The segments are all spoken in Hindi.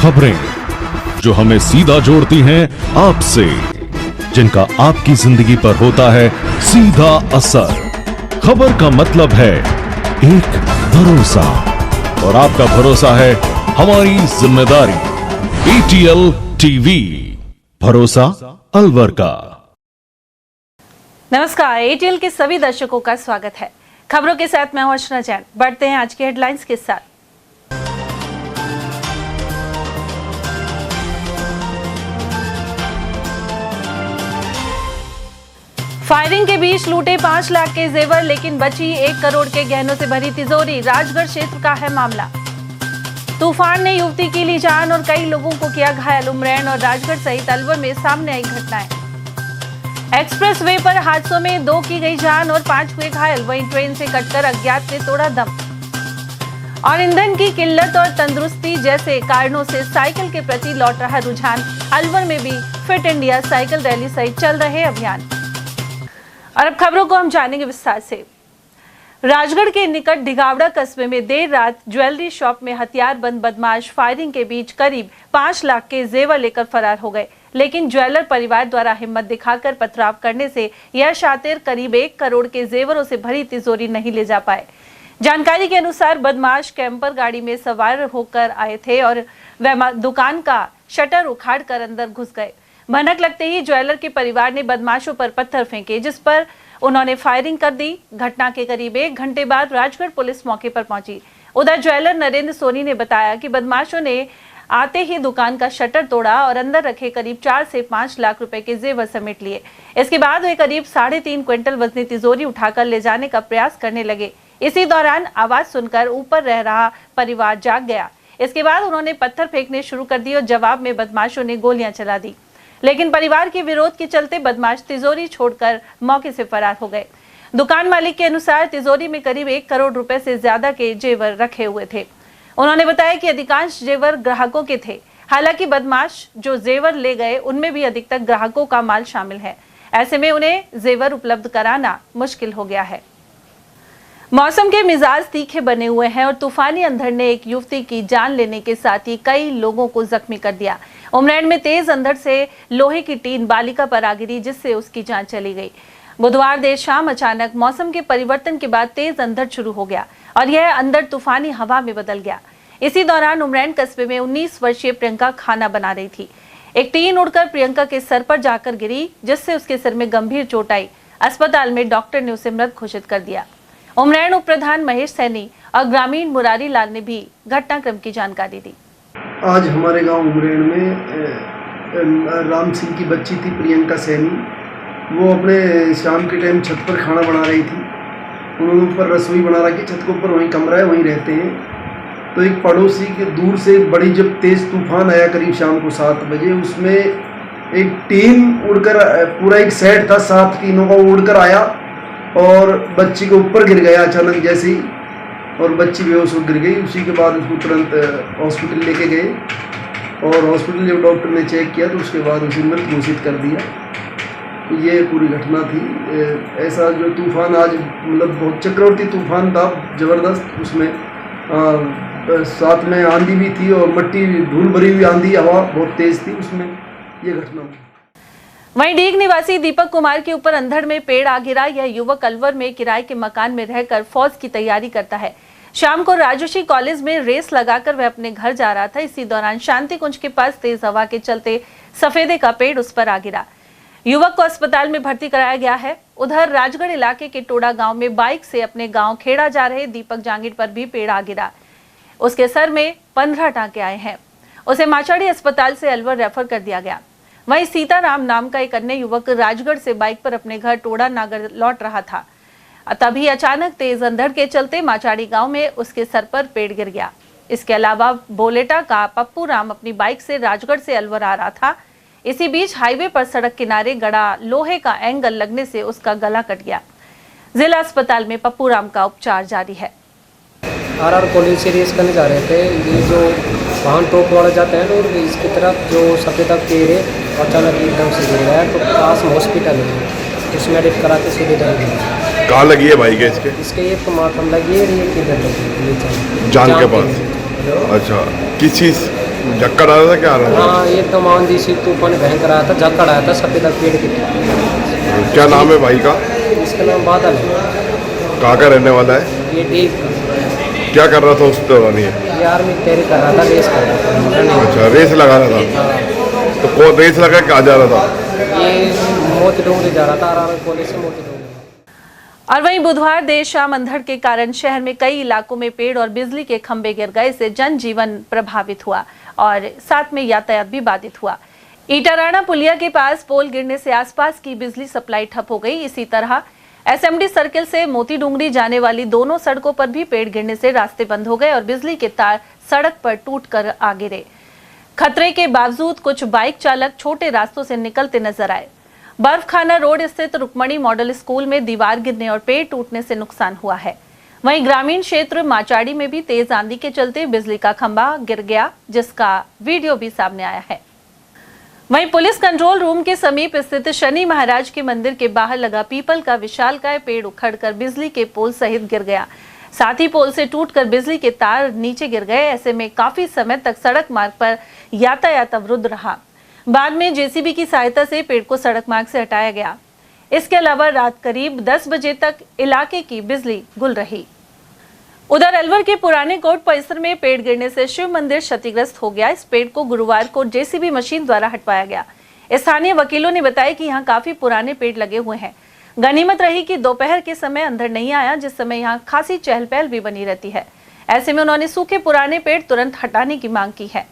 खबरें जो हमें सीधा जोड़ती हैं आपसे, जिनका आपकी जिंदगी पर होता है सीधा असर। खबर का मतलब है एक भरोसा, और आपका भरोसा है हमारी जिम्मेदारी। ATL टीवी, भरोसा अलवर का। नमस्कार, ATL के सभी दर्शकों का स्वागत है। खबरों के साथ मैं हूं अर्चना जैन। बढ़ते हैं आज के हेडलाइंस के साथ। फायरिंग के बीच लूटे 5 लाख के जेवर, लेकिन बची 1 करोड़ के गहनों से भरी तिजोरी। राजगढ़ क्षेत्र का है मामला। तूफान ने युवती की ली जान और कई लोगों को किया घायल। उमरैन और राजगढ़ सहित अलवर में सामने आई घटनाएं। एक्सप्रेस वे पर हादसों में 2 की गई जान और 5 हुए घायल। वहीं ट्रेन से कटकर अज्ञात ने तोड़ा दम। और ईंधन की किल्लत और तंदुरुस्ती जैसे कारणों से साइकिल के प्रति लौट रहा रुझान। अलवर में भी फिट इंडिया साइकिल रैली सहित चल रहे अभियान। और अब खबरों को हम जानेंगे विस्तार से। राजगढ़ के निकट ढिगावड़ा कस्बे में देर रात ज्वेलरी शॉप में हथियारबंद बदमाश फायरिंग के बीच करीब 5 लाख के जेवर लेकर फरार हो गए, लेकिन ज्वेलर परिवार द्वारा हिम्मत दिखाकर पथराव करने से यह शातिर करीब 1 करोड़ के जेवरों से भरी तिजोरी नहीं ले जा पाए। जानकारी के अनुसार बदमाश कैंपर गाड़ी में सवार होकर आए थे और वह दुकान का शटर उखाड़ कर अंदर घुस गए। भनक लगते ही ज्वेलर के परिवार ने बदमाशों पर पत्थर फेंके, जिस पर उन्होंने फायरिंग कर दी। घटना के करीब 1 घंटे बाद राजगढ़ पुलिस मौके पर पहुंची। उधर ज्वेलर नरेंद्र सोनी ने बताया कि बदमाशों ने आते ही दुकान का शटर तोड़ा और अंदर रखे करीब 4 से 5 लाख रुपए के जेवर समेट लिए। इसके बाद वे करीब 3.5 क्विंटल वजनी तिजोरी उठाकर ले जाने का प्रयास करने लगे। इसी दौरान आवाज सुनकर ऊपर रह रहा परिवार जाग गया। इसके बाद उन्होंने पत्थर फेंकने शुरू कर दिए और जवाब में बदमाशों ने गोलियां चला दी, लेकिन परिवार के विरोध के चलते बदमाश तिजोरी छोड़कर मौके से फरार हो गए। दुकान मालिक के अनुसार तिजोरी में करीब 1 करोड़ रुपए से ज्यादा के जेवर रखे हुए थे। उन्होंने बताया कि अधिकांश जेवर ग्राहकों के थे। हालांकि बदमाश जो जेवर ले गए उनमें भी अधिकतर ग्राहकों का माल शामिल है। ऐसे में उन्हें जेवर उपलब्ध कराना मुश्किल हो गया है। मौसम के मिजाज तीखे बने हुए हैं और तूफानी अंधड़ ने एक युवती की जान लेने के साथ ही कई लोगों को जख्मी कर दिया। उमरैन में तेज अंधड़ से लोहे की टीन बालिका पर आ गिरी, जिससे उसकी जान चली गई। बुधवार देर शाम अचानक मौसम के परिवर्तन के बाद तेज अंधड़ शुरू हो गया और यह अंधड़ तूफानी हवा में बदल गया। इसी दौरान उमरैन कस्बे में 19 वर्षीय प्रियंका खाना बना रही थी। एक टीन उड़कर प्रियंका के सर पर जाकर गिरी, जिससे उसके सिर में गंभीर चोट आई। अस्पताल में डॉक्टर ने उसे मृत घोषित कर दिया। उमरैन उप प्रधान महेश सैनी और ग्रामीण मुरारी लाल ने भी घटनाक्रम की जानकारी दी। आज हमारे गांव उमरैन में राम सिंह की बच्ची थी प्रियंका सैनी। वो अपने शाम के टाइम छत पर खाना बना रही थी। उन्होंने ऊपर रसोई बना रखी, छत के ऊपर वहीं कमरा है, वहीं रहते हैं। तो एक पड़ोसी के दूर से बड़ी जब तेज़ तूफान आया करीब शाम को 7 बजे, उसमें एक टीन उड़कर, पूरा एक सेट था 7 टीनों का, उड़कर आया और बच्ची के ऊपर गिर गया अचानक जैसे ही, और बच्ची बेहोश हो गिर गई। उसी के बाद उसको तुरंत हॉस्पिटल लेके गए और हॉस्पिटल जब डॉक्टर ने चेक किया तो उसके बाद उसे मृत घोषित कर दिया। तो ये पूरी घटना थी। ऐसा जो तूफान आज मतलब बहुत चक्रवर्ती तूफान था, ज़बरदस्त। उसमें साथ में आंधी भी थी और मट्टी धूल भरी हुई आंधी, हवा बहुत तेज़ थी, उसमें ये घटना हुई। वहीं डीग निवासी दीपक कुमार के ऊपर अंधड़ में पेड़ आ गिरा। यह युवक अलवर में किराए के मकान में रहकर फौज की तैयारी करता है। शाम को राजोशी कॉलेज में रेस लगाकर वह अपने घर जा रहा था। इसी दौरान शांति कुंज के पास तेज हवा के चलते सफेदे का पेड़ उस पर आ गिरा। युवक को अस्पताल में भर्ती कराया गया है। उधर राजगढ़ इलाके के टोड़ा गांव में बाइक से अपने गांव खेड़ा जा रहे दीपक जांगीर पर भी पेड़ आ गिरा। उसके सर में 15 टांके आए हैं। उसे माचाड़ी अस्पताल से अलवर रेफर कर दिया गया। वहीं सीताराम नाम का एक अन्य युवक राजगढ़ से बाइक पर अपने घर टोड़ा नागर लौट रहा था। तभी अचानक तेज अंधड़ के चलते माचाड़ी गांव में उसके सर पर पेड़ गिर गया। इसके अलावा बोलेटा का पप्पू राम अपनी बाइक से राजगढ़ से अलवर आ रहा था। इसी बीच हाईवे पर सड़क किनारे गड़ा लोहे का एंगल लगने से उसका गला कट गया। जिला अस्पताल में पप्पू राम का उपचार जारी है। आरआर कॉलेज से रेस करने जा रहे थे। ये जो वाहन टॉप वाला जाते हैं और इसकी तरफ जो सफेदा पेड़ है अचानक एकदम से गिर गया। तो पास में हॉस्पिटल है, उसमें एडिट करा के सीधे जा रहे। कहाँ लगी है भाई के इसके एक तो माथम लगी है, एक इधर लगी है जान के पास। अच्छा, किस चीज़ झक्कड़ आ रहा था, क्या आ रहा था? हाँ, ये तो आंधी सी तूफान भयंकर आया था, झक्कड़ आया था सफेद पेड़ की। क्या नाम है भाई का? इसका नाम बादल है। कहाँ का रहने वाला है? ये ठीक क्या कर रहा था उस दौरान ये? यार में तैयारी कर रहा था, रेस कर रहा था। अच्छा, रेस लगा रहा था। तो कौन रेस लगा के कहाँ जा रहा था? ये मोती डोंगरी जा रहा था, आर कॉलेज से मोती डोंगरी। और वहीं बुधवार देर शाम अंधड़ के कारण शहर में कई इलाकों में पेड़ और बिजली के खंभे गिर गए, से जनजीवन प्रभावित हुआ और साथ में यातायात भी बाधित हुआ। ईटाराणा पुलिया के पास पोल गिरने से आसपास की बिजली सप्लाई ठप हो गई। इसी तरह एसएमडी सर्किल से मोती डूंगरी जाने वाली दोनों सड़कों पर भी पेड़ गिरने से रास्ते बंद हो गए और बिजली के तार सड़क पर टूटकर आ गिरे। खतरे के बावजूद कुछ बाइक चालक छोटे रास्तों से निकलते नजर आए। बर्फखाना रोड स्थित रुक्मणी मॉडल स्कूल में दीवार गिरने और पेड़ टूटने से नुकसान हुआ है। वहीं ग्रामीण क्षेत्र माचाड़ी में भी तेज आंधी के चलते बिजली का खंभा गिर गया, जिसका वीडियो भी सामने आया है। वहीं पुलिस कंट्रोल रूम के समीप स्थित शनि महाराज के मंदिर के बाहर लगा पीपल का विशालकाय पेड़ उखड़कर बिजली के पोल सहित गिर गया। साथ ही पोल से टूटकर बिजली के तार नीचे गिर गए। ऐसे में काफी समय तक सड़क मार्ग पर यातायात अवरुद्ध रहा। बाद में जेसीबी की सहायता से पेड़ को सड़क मार्ग से हटाया गया। इसके अलावा रात करीब 10 बजे तक इलाके की बिजली गुल रही। उधर अलवर के पुराने कोर्ट परिसर में पेड़ गिरने से शिव मंदिर क्षतिग्रस्त हो गया। इस पेड़ को गुरुवार को जेसीबी मशीन द्वारा हटवाया गया। स्थानीय वकीलों ने बताया कि यहाँ काफी पुराने पेड़ लगे हुए हैं। गनीमत रही कि दोपहर के समय अंधड़ नहीं आया, जिस समय यहाँ खासी चहल पहल भी बनी रहती है। ऐसे में उन्होंने सूखे पुराने पेड़ तुरंत हटाने की मांग की है।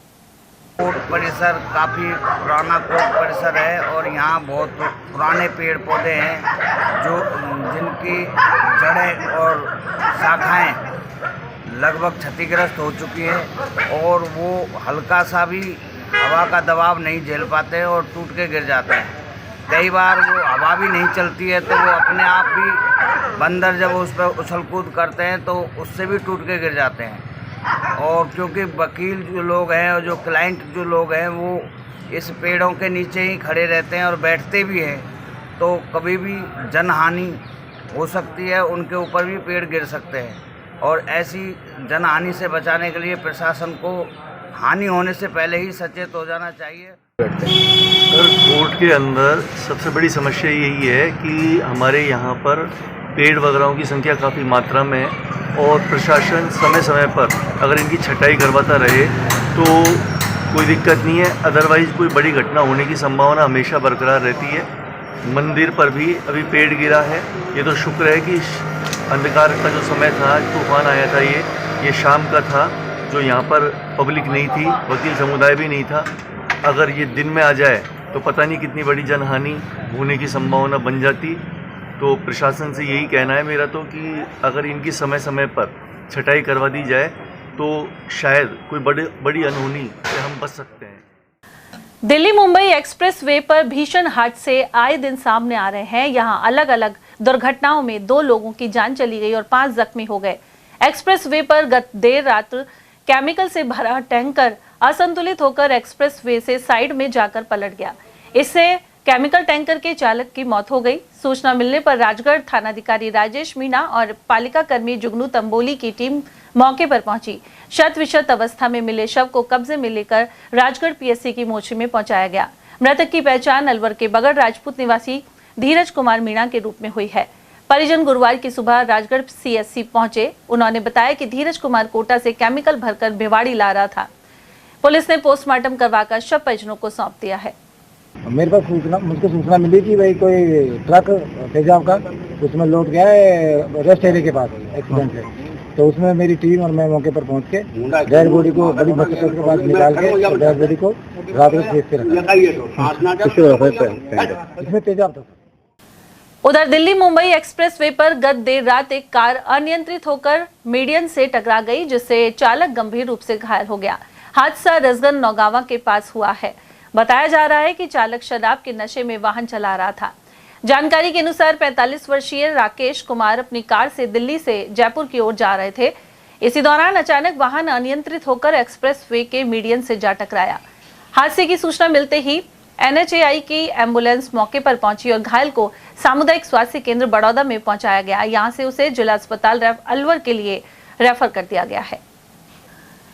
कोर्ट परिसर काफ़ी पुराना कोर्ट परिसर है और यहाँ बहुत पुराने पेड़ पौधे हैं जो जिनकी जड़ें और शाखाएं लगभग क्षतिग्रस्त हो चुकी है और वो हल्का सा भी हवा का दबाव नहीं झेल पाते और टूट के गिर जाते हैं। कई बार वो हवा भी नहीं चलती है तो वो अपने आप भी बंदर जब उस पर उछल कूद करते हैं तो उससे भी टूट के गिर जाते हैं। और क्योंकि वकील जो लोग हैं और जो क्लाइंट जो लोग हैं वो इस पेड़ों के नीचे ही खड़े रहते हैं और बैठते भी हैं, तो कभी भी जनहानि हो सकती है, उनके ऊपर भी पेड़ गिर सकते हैं। और ऐसी जनहानि से बचाने के लिए प्रशासन को हानि होने से पहले ही सचेत हो जाना चाहिए। सर, कोर्ट के अंदर सबसे बड़ी समस्या यही है कि हमारे यहाँ पर पेड़ वगैरह की संख्या काफ़ी मात्रा में है और प्रशासन समय समय पर अगर इनकी छटाई करवाता रहे तो कोई दिक्कत नहीं है, अदरवाइज़ कोई बड़ी घटना होने की संभावना हमेशा बरकरार रहती है। मंदिर पर भी अभी पेड़ गिरा है। ये तो शुक्र है कि अंधकार का जो समय था, तूफान आया था, ये शाम का था, जो यहाँ पर पब्लिक नहीं थी, वकील समुदाय भी नहीं था। अगर ये दिन में आ जाए तो पता नहीं कितनी बड़ी जनहानि होने की संभावना बन जाती। तो प्रशासन से यही कहना है मेरा तो कि अगर इनकी समय समय पर छटाई करवा दी जाए तो शायद कोई बड़ी अनहोनी से हम बच सकते हैं। दिल्ली मुंबई एक्सप्रेस वे पर भीषण हादसे आए दिन सामने आ रहे हैं। यहां अलग अलग दुर्घटनाओं में 2 लोगों की जान चली गई और 5 जख्मी हो गए। एक्सप्रेस वे पर गत देर रात केमिकल से भरा टैंकर असंतुलित होकर एक्सप्रेस वे से साइड में जाकर पलट गया। इससे केमिकल टैंकर के चालक की मौत हो गई। सूचना मिलने पर राजगढ़ थानाधिकारी राजेश मीणा और पालिका कर्मी जुगनू तंबोली की टीम मौके पर पहुंची। शत विशत अवस्था में मिले शव को कब्जे में लेकर राजगढ़ पीएससी की मोर्चे में पहुंचाया गया। मृतक की पहचान अलवर के बगड़ राजपूत निवासी धीरज कुमार मीणा के रूप में हुई है। परिजन गुरुवार की सुबह राजगढ़ सीएससी पहुंचे। उन्होंने बताया कि धीरज कुमार कोटा से केमिकल भरकर भिवाड़ी ला रहा था। पुलिस ने पोस्टमार्टम करवाकर शव परिजनों को सौंप दिया है। मेरे पास मुझको सूचना मिली कि भाई कोई ट्रक तेजाब का उसमें लोड गया है रेस्ट एरिया के पास एक्सीडेंट है। तो उसमें मेरी टीम और मैं मौके पर पहुंच के डेड बॉडी को बड़ी मशक्कत के बाद निकाल के डेड बॉडी को रात में फेंक के रखा। इसमें तेजाब था। उधर दिल्ली मुंबई एक्सप्रेस वे पर गत देर रात एक कार अनियंत्रित होकर मीडियन से टकरा गई, जिससे चालक गंभीर रूप से घायल हो गया। हादसा रसगन नौगावा के पास हुआ है। बताया जा रहा है कि चालक शराब के नशे में वाहन चला रहा था। जानकारी के अनुसार 45 वर्षीय राकेश कुमार अपनी कार से दिल्ली से जयपुर की ओर जा रहे थे। इसी दौरान अचानक वाहन अनियंत्रित होकर एक्सप्रेस वे के मीडियन से जा टकराया। हादसे की सूचना मिलते ही NHAI की एम्बुलेंस मौके पर पहुंची और घायल को सामुदायिक स्वास्थ्य केंद्र बड़ौदा में पहुंचाया गया। यहां से उसे जिला अस्पताल अलवर के लिए रेफर कर दिया गया है।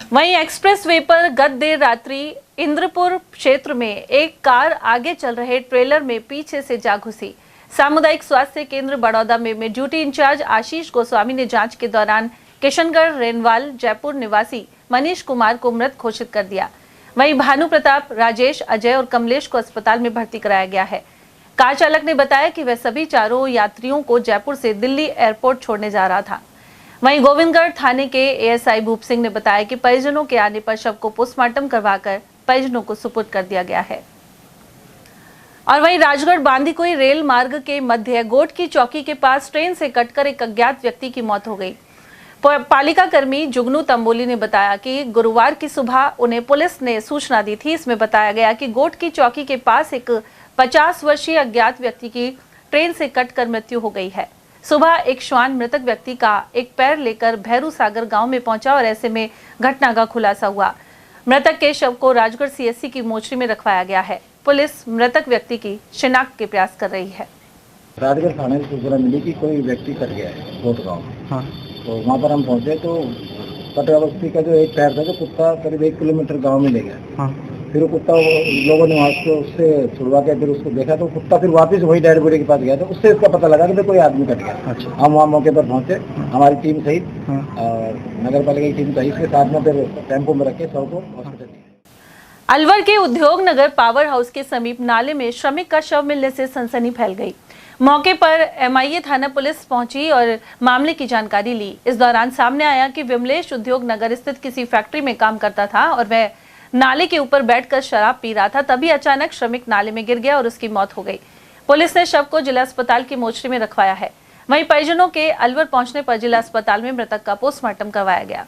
वहीं एक्सप्रेस वे पर गत देर रात्रि इंद्रपुर क्षेत्र में एक कार आगे चल रहे ट्रेलर में पीछे से जा घुसी। सामुदायिक स्वास्थ्य केंद्र बड़ौदा में ड्यूटी इंचार्ज आशीष गोस्वामी ने जांच के दौरान किशनगढ़ रेनवाल जयपुर निवासी मनीष कुमार को मृत घोषित कर दिया। वहीं भानु प्रताप, राजेश, अजय और कमलेश को अस्पताल में भर्ती कराया गया है। कार चालक ने बताया कि वह सभी चारों यात्रियों को जयपुर से दिल्ली एयरपोर्ट छोड़ने जा रहा था। वहीं गोविंदगढ़ थाने के एएसआई भूप सिंह ने बताया कि परिजनों के आने पर शव को पोस्टमार्टम करवाकर परिजनों को सुपुर्द कर दिया गया है। और वहीं राजगढ़ बांदीकुई रेल मार्ग के मध्य गोट की चौकी के पास ट्रेन से कटकर एक अज्ञात व्यक्ति की मौत हो गई। पालिका कर्मी जुगनू तंबोली ने बताया कि गुरुवार की सुबह उन्हें पुलिस ने सूचना दी थी। इसमें बताया गया कि गोट की चौकी के पास एक 50 वर्षीय अज्ञात व्यक्ति की ट्रेन से कटकर मृत्यु हो गई है। सुबह एक श्वान मृतक व्यक्ति का एक पैर लेकर भैरू सागर गांव में पहुंचा और ऐसे में घटना का खुलासा हुआ। मृतक के शव को राजगढ़ सीएससी की मोर्चरी में रखवाया गया है। पुलिस मृतक व्यक्ति की शिनाख्त के प्रयास कर रही है। राजगढ़ थाने से सूचना मिली कि कोई व्यक्ति कट गया है गोट गाँव में। हाँ। तो वहाँ पर हम पहुँचे तो कटवा बस्ती का जो एक पैर था, जो कुत्ता करीब 1 किलोमीटर गाँव में ले गया। हाँ। फिर वो कुत्ता लोगों ने वहाँ से उससे छुड़वा के फिर उसको देखा तो कुत्ता फिर वापस वही डेड बॉडी के पास गया। तो उससे इसका पता लगा कि कोई आदमी कट गया। अच्छा। हम वहाँ मौके पर पहुँचे, हमारी टीम सहित और नगर पालिका की टीम सहित के साथ में फिर टेम्पो में रखे शव को हॉस्पिटल। अलवर के उद्योग नगर पावर हाउस के समीप नाले में श्रमिक का शव मिलने से सनसनी फैल गई। मौके पर एमआईए थाना पुलिस पहुंची और मामले की जानकारी ली। इस दौरान सामने आया कि विमलेश उद्योग नगर स्थित किसी फैक्ट्री में काम करता था और वह नाले के ऊपर बैठकर शराब पी रहा था। तभी अचानक श्रमिक नाले में गिर गया और उसकी मौत हो गई। पुलिस ने शव को जिला अस्पताल की मोर्चरी में रखवाया है। वहीं परिजनों के अलवर पहुंचने पर जिला अस्पताल में मृतक का पोस्टमार्टम करवाया गया।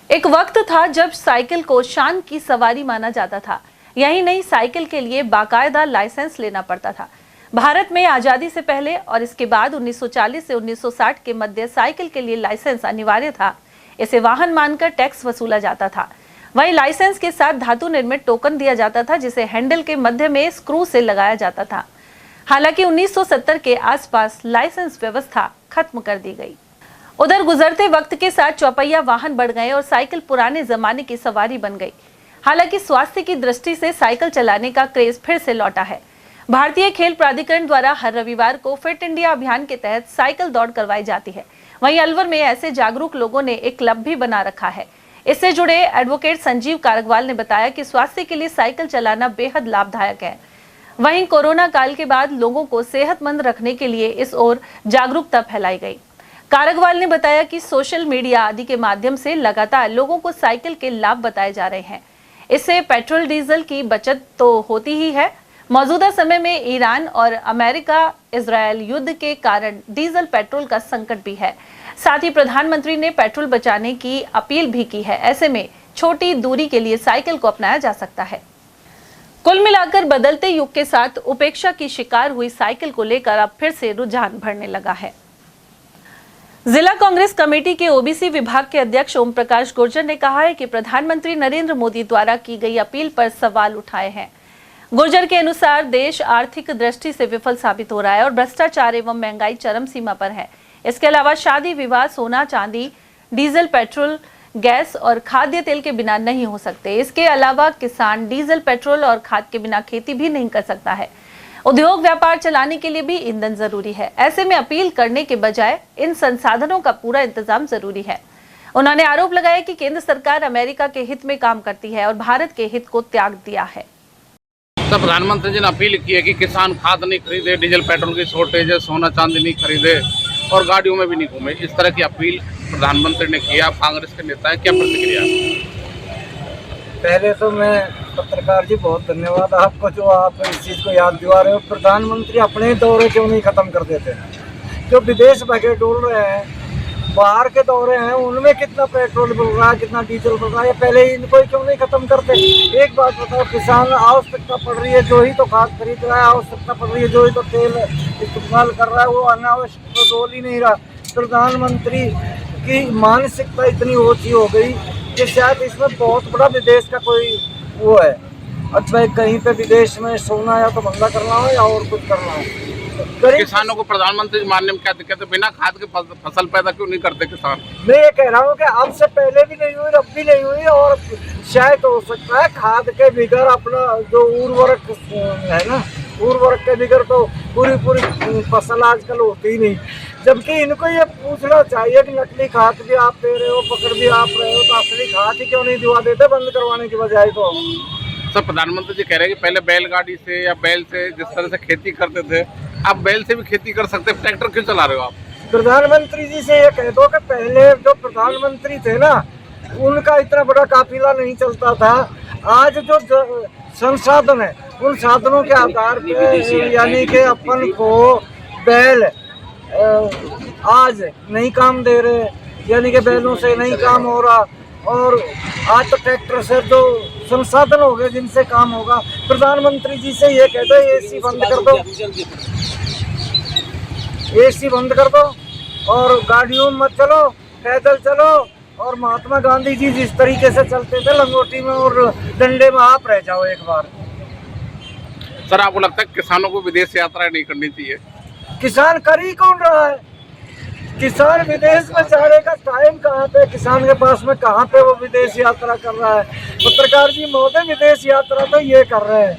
एक वक्त था जब साइकिल को शान की सवारी माना जाता था। यही नहीं, साइकिल के लिए बाकायदा लाइसेंस लेना पड़ता था। भारत में आजादी से पहले और इसके बाद 1940 से 1960 के मध्य साइकिल के लिए लाइसेंस अनिवार्य था। इसे वाहन मानकर टैक्स वसूला जाता था। वहीं लाइसेंस के साथ धातु निर्मित टोकन दिया जाता था, जिसे हैंडल के मध्य में स्क्रू से लगाया जाता था। हालांकि 1970 के आसपास लाइसेंस व्यवस्था खत्म कर दी गई। उधर गुजरते वक्त के साथ चौपहिया वाहन बढ़ गए और साइकिल पुराने जमाने की सवारी बन गई। हालांकि स्वास्थ्य की दृष्टि से साइकिल चलाने का क्रेज फिर से लौटा है। भारतीय खेल प्राधिकरण द्वारा हर रविवार को फिट इंडिया अभियान के तहत साइकिल दौड़ करवाई जाती है। वहीं अलवर में ऐसे जागरूक लोगों ने एक क्लब भी बना रखा है। इससे जुड़े एडवोकेट संजीव कारगवाल ने बताया कि स्वास्थ्य के लिए साइकिल चलाना बेहद लाभदायक है। वहीं कोरोना काल के बाद लोगों को सेहतमंद रखने के लिए इस ओर जागरूकता फैलाई गई। कारगवाल ने बताया कि सोशल मीडिया आदि के माध्यम से लगातार लोगों को साइकिल के लाभ बताए जा रहे हैं। इससे पेट्रोल डीजल की बचत तो होती ही है। मौजूदा समय में ईरान और अमेरिका इजरायल युद्ध के कारण डीजल पेट्रोल का संकट भी है। साथ ही प्रधानमंत्री ने पेट्रोल बचाने की अपील भी की है। ऐसे में छोटी दूरी के लिए साइकिल को अपनाया जा सकता है। कुल मिलाकर बदलते युग के साथ उपेक्षा की शिकार हुई साइकिल को लेकर अब फिर से रुझान बढ़ने लगा है। जिला कांग्रेस कमेटी के ओबीसी विभाग के अध्यक्ष ओम प्रकाश गुर्जर ने कहा है कि प्रधानमंत्री नरेंद्र मोदी द्वारा की गई अपील पर सवाल उठाए हैं। गुर्जर के अनुसार देश आर्थिक दृष्टि से विफल साबित हो रहा है और भ्रष्टाचार एवं महंगाई चरम सीमा पर है। इसके अलावा शादी विवाह, सोना चांदी, डीजल, पेट्रोल, गैस और खाद्य तेल के बिना नहीं हो सकते। इसके अलावा किसान डीजल, पेट्रोल और खाद के बिना खेती भी नहीं कर सकता है। उद्योग व्यापार चलाने के लिए भी ईंधन जरूरी है। ऐसे में अपील करने के बजाय इन संसाधनों का पूरा इंतजाम जरूरी है। उन्होंने आरोप लगाया कि केंद्र सरकार अमेरिका के हित में काम करती है और भारत के हित को त्याग दिया है। तो प्रधानमंत्री जी ने अपील की है कि किसान खाद नहीं खरीदे, डीजल पेट्रोल की शॉर्टेज है, सोना चांदी नहीं खरीदे और गाड़ियों में भी नहीं घूमे। इस तरह की अपील प्रधानमंत्री ने किया। कांग्रेस के नेता है, क्या प्रतिक्रिया? पहले तो मैं पत्रकार जी बहुत धन्यवाद आपको जो आप इस चीज़ को याद दिला रहे हो। प्रधानमंत्री अपने दौरे क्यों नहीं ख़त्म कर देते? जो विदेश भगे डोल रहे हैं, बाहर के दौरे हैं, उनमें कितना पेट्रोल मिल रहा है, कितना डीजल मिल रहा है, पहले इनको क्यों नहीं खत्म करते? एक बात बताओ, किसान आवश्यकता पड़ रही है जो ही तो खाद खरीद रहा है, आवश्यकता पड़ रही है जो ही तो तेल इस्तेमाल कर रहा है, वो अनावश्यक तो डोल ही नहीं रहा। प्रधानमंत्री की मानसिकता इतनी ऊंची हो गई कि शायद इसमें बहुत बड़ा विदेश का कोई वो है। अच्छा, कहीं पे विदेश में सोना या तो बंदा करना हो या और कुछ करना हो, किसानों को प्रधानमंत्री मानने में क्या दिक्कत है? बिना खाद के फसल पैदा क्यों नहीं करते किसान? मैं ये कह रहा हूँ कि अब से पहले भी नहीं हुई, अब भी नहीं हुई, और शायद हो सकता है खाद के बिगैर अपना जो उर्वरक है ना, उर्वरक के बिगैर तो पूरी फसल आजकल होती ही नहीं। जबकि इनको ये पूछना चाहिए कि नकली खाद भी आप दे रहे हो, पकड़ भी आप रहे हो, तो असली खाद ही क्यों नहीं दिवा देते बंद करवाने की बजाय? तो सर प्रधानमंत्री जी कह रहे हैं कि पहले बैलगाड़ी से या बैल से जिस तरह से खेती करते थे, आप बैल से भी खेती कर सकते हैं, ट्रैक्टर क्यों चला रहे हो आप? प्रधानमंत्री जी से ये कह दो कि पहले जो प्रधानमंत्री थे ना, उनका इतना बड़ा काफिला नहीं चलता था। आज जो संसाधन है, उन साधनों के आधार पे यानी कि अपन को बैल आज नहीं काम दे रहे, यानी कि बैलों से नहीं काम हो रहा, और आज तो ट्रैक्टर से जो संसाधन हो गए जिनसे काम होगा। प्रधानमंत्री जी से ये कह दो एसी बंद कर दो, एसी बंद कर दो और गाड़ियों में मत चलो, पैदल चलो। और महात्मा गांधी जी जिस तरीके से चलते थे लंगोटी में और डंडे में, आप रह जाओ एक बार। सर आपको लगता है किसानों को विदेश यात्रा नहीं करनी चाहिए? किसान कर ही कौन रहा है? किसान विदेश में जाने का टाइम कहाँ पे? किसान के पास में कहाँ पे वो विदेश यात्रा कर रहा है? पत्रकार जी महोदय, विदेश यात्रा तो ये कर रहे हैं।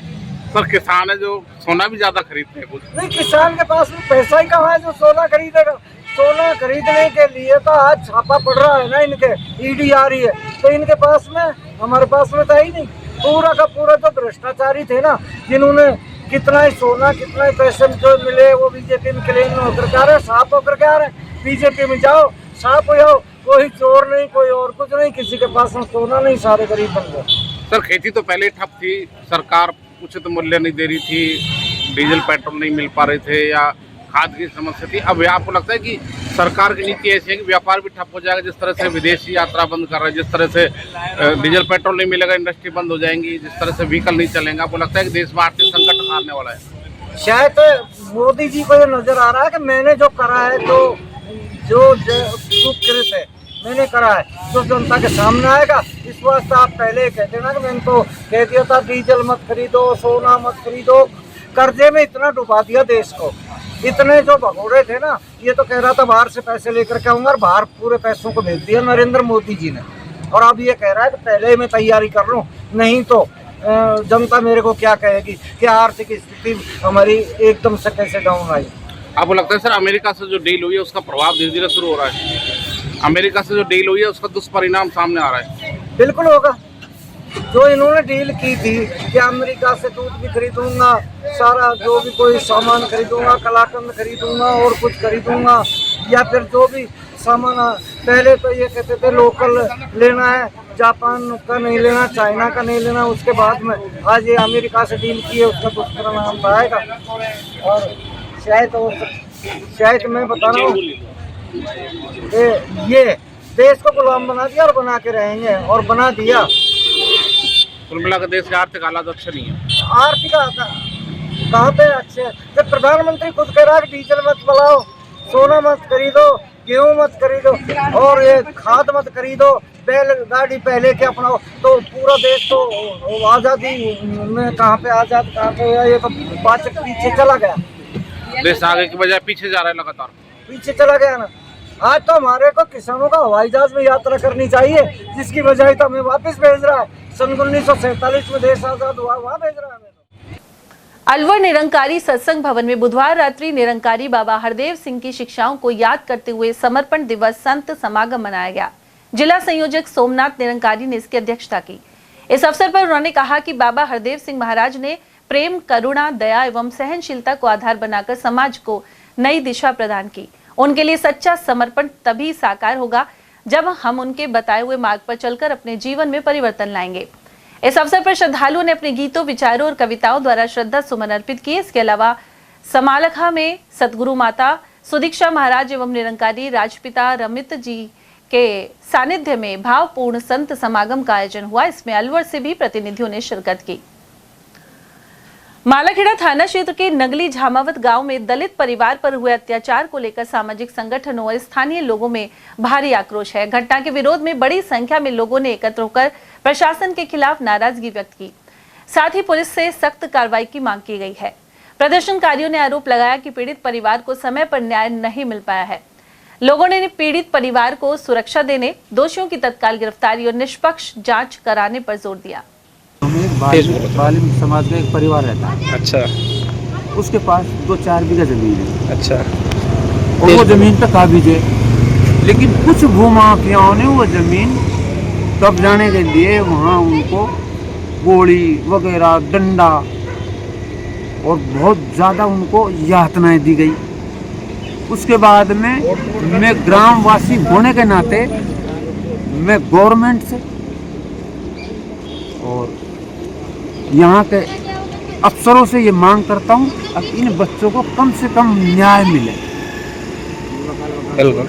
सर किसान है जो सोना भी ज्यादा खरीदते हैं कुछ नहीं, किसान के पास में पैसा ही कहाँ है जो सोना खरीदेगा? सोना खरीदने के लिए तो आज छापा पड़ रहा है ना, इनके ईडी आ रही है, तो इनके पास में, हमारे पास में तो है ही नहीं। पूरा का पूरा तो भ्रष्टाचारी थे ना, जिन्होंने कितना ही सोना, कितना ही पैसे जो मिले वो बीजेपी में क्लेम होकर क्या रहे, साफ होकर क्या रहे। बीजेपी में जाओ, साफ हो जाओ, कोई चोर नहीं, कोई और कुछ नहीं, किसी के पास में सोना नहीं, सारे गरीब बन गए। सर खेती तो पहले ठप थी, सरकार उचित मूल्य नहीं दे रही थी, डीजल पेट्रोल नहीं मिल पा रहे थे, या खाद की समस्या थी। अब आपको लगता है कि सरकार की नीति ऐसी है कि व्यापार भी ठप हो जाएगा? जिस तरह से विदेशी यात्रा बंद कर रहे हैं, जिस तरह से डीजल पेट्रोल नहीं मिलेगा, इंडस्ट्री बंद हो जाएंगी, जिस तरह से व्हीकल नहीं चलेंगा, आपको लगता है कि देश में आर्थिक संकट आने वाला है? शायद मोदी जी को ये नजर आ रहा है कि मैंने जो करा है, तो जो सुकृत है मैंने करा है, जो जनता के सामने आएगा। इस वास्ते आप पहले कहते ना कि मैंने तो कह दिया था डीजल मत खरीदो, सोना मत खरीदो, कर्जे में इतना डुबा दिया देश को। इतने जो भगोड़े थे ना, ये तो कह रहा था बाहर से पैसे लेकर के आऊंगा, और बाहर पूरे पैसों को भेज दिया नरेंद्र मोदी जी ने। और अब ये कह रहा है कि पहले ही मैं तैयारी कर लूँ, नहीं तो जनता मेरे को क्या कहेगी कि आर्थिक स्थिति हमारी एकदम से कैसे डाउन आई। आपको लगता है सर अमेरिका से जो डील हुई है उसका प्रभाव धीरे धीरे शुरू हो रहा है? अमेरिका से जो डील हुई है उसका दुष्परिणाम सामने आ रहा है? बिल्कुल होगा। जो इन्होंने डील की थी कि अमेरिका से दूध भी खरीदूंगा, सारा जो भी कोई सामान खरीदूंगा, कलाकंद खरीदूंगा और कुछ खरीदूंगा, या फिर जो भी सामान, पहले तो ये कहते थे लोकल लेना है, जापान का नहीं लेना, चाइना का नहीं लेना। उसके बाद में आज ये अमेरिका से डील की है, उसका दुष्परिणाम आएगा। और शायद मैं बता रहा हूँ ये देश को गुलाम बना दिया और बना के रहेंगे, और बना दिया। कुल मिलाकर देश के आर्थिक हालात अच्छे नहीं है। आर्थिक कहाँ पे अच्छे? जब प्रधानमंत्री खुद कह रहा है डीजल मत बढ़ाओ, सोना मत खरीदो, गेहूं मत खरीदो, और ये खाद मत खरीदो, बैलगाड़ी पहले के अपनाओ, तो पूरा देश तो आज़ादी में कहाँ पे आज़ाद, कहाँ पे ये तो पाचक पीछे चला गया। देश आगे की बजाय पीछे जा रहा है, लगातार पीछे चला गया ना। आज तो हमारे को किसानों का हवाई जहाज में यात्रा करनी चाहिए, जिसकी बजाय तो हमें वापस भेज रहा है। सन 1947 में देश आजाद हुआ, वहाँ भेज रहा है। अलवर निरंकारी सत्संग भवन में बुधवार रात्रि निरंकारी बाबा हरदेव सिंह की शिक्षाओं को याद करते हुए समर्पण दिवस संत समागम मनाया गया। जिला संयोजक सोमनाथ निरंकारी ने इसकी अध्यक्षता की। इस अवसर पर उन्होंने कहा कि बाबा हरदेव सिंह महाराज ने प्रेम, करुणा, दया एवं सहनशीलता को आधार बनाकर समाज को नई दिशा प्रदान की। उनके लिए सच्चा समर्पण तभी साकार होगा जब हम उनके बताए हुए मार्ग पर चलकर अपने जीवन में परिवर्तन लाएंगे। इस अवसर पर श्रद्धालुओं ने अपने गीतों, विचारों और कविताओं द्वारा श्रद्धा सुमन अर्पित किए। इसके अलावा समालखा में सतगुरु माता सुदीक्षा महाराज एवं निरंकारी राजपिता रमित जी के सानिध्य में भावपूर्ण संत समागम का आयोजन हुआ। इसमें अलवर से भी प्रतिनिधियों ने शिरकत की। मालाखेड़ा थाना क्षेत्र के नगली झामावत गांव में दलित परिवार पर हुए अत्याचार को लेकर सामाजिक संगठनों और स्थानीय लोगों में भारी आक्रोश है। घटना के विरोध में बड़ी संख्या में लोगों ने एकत्र होकर प्रशासन के खिलाफ नाराजगी व्यक्त की। साथ ही पुलिस से सख्त कार्रवाई की मांग की गई है। प्रदर्शनकारियों ने आरोप लगाया कि पीड़ित परिवार को समय पर न्याय नहीं मिल पाया है। लोगों ने पीड़ित परिवार को सुरक्षा देने, दोषियों की तत्काल गिरफ्तारी और निष्पक्ष जांच कराने पर जोर दिया। बालिम समाज का एक परिवार रहता है। अच्छा उसके पास 2-4 बीघा जमीन है अच्छा। और वो जमीन पे काबिज है, लेकिन कुछ भूमाफियाओं ने वो जमीन कब्जाने के लिए वहाँ उनको गोली वगैरह, डंडा और बहुत ज़्यादा उनको यातनाएं दी गई। उसके बाद में मैं ग्रामवासी होने के नाते मैं गवर्नमेंट से और यहाँ के अफसरों से ये मांग करता हूँ अब इन बच्चों को कम से कम न्याय मिले।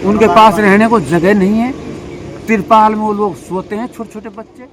उनके पास रहने को जगह नहीं है, तिरपाल में वो लोग सोते हैं, छोटे छोटे बच्चे।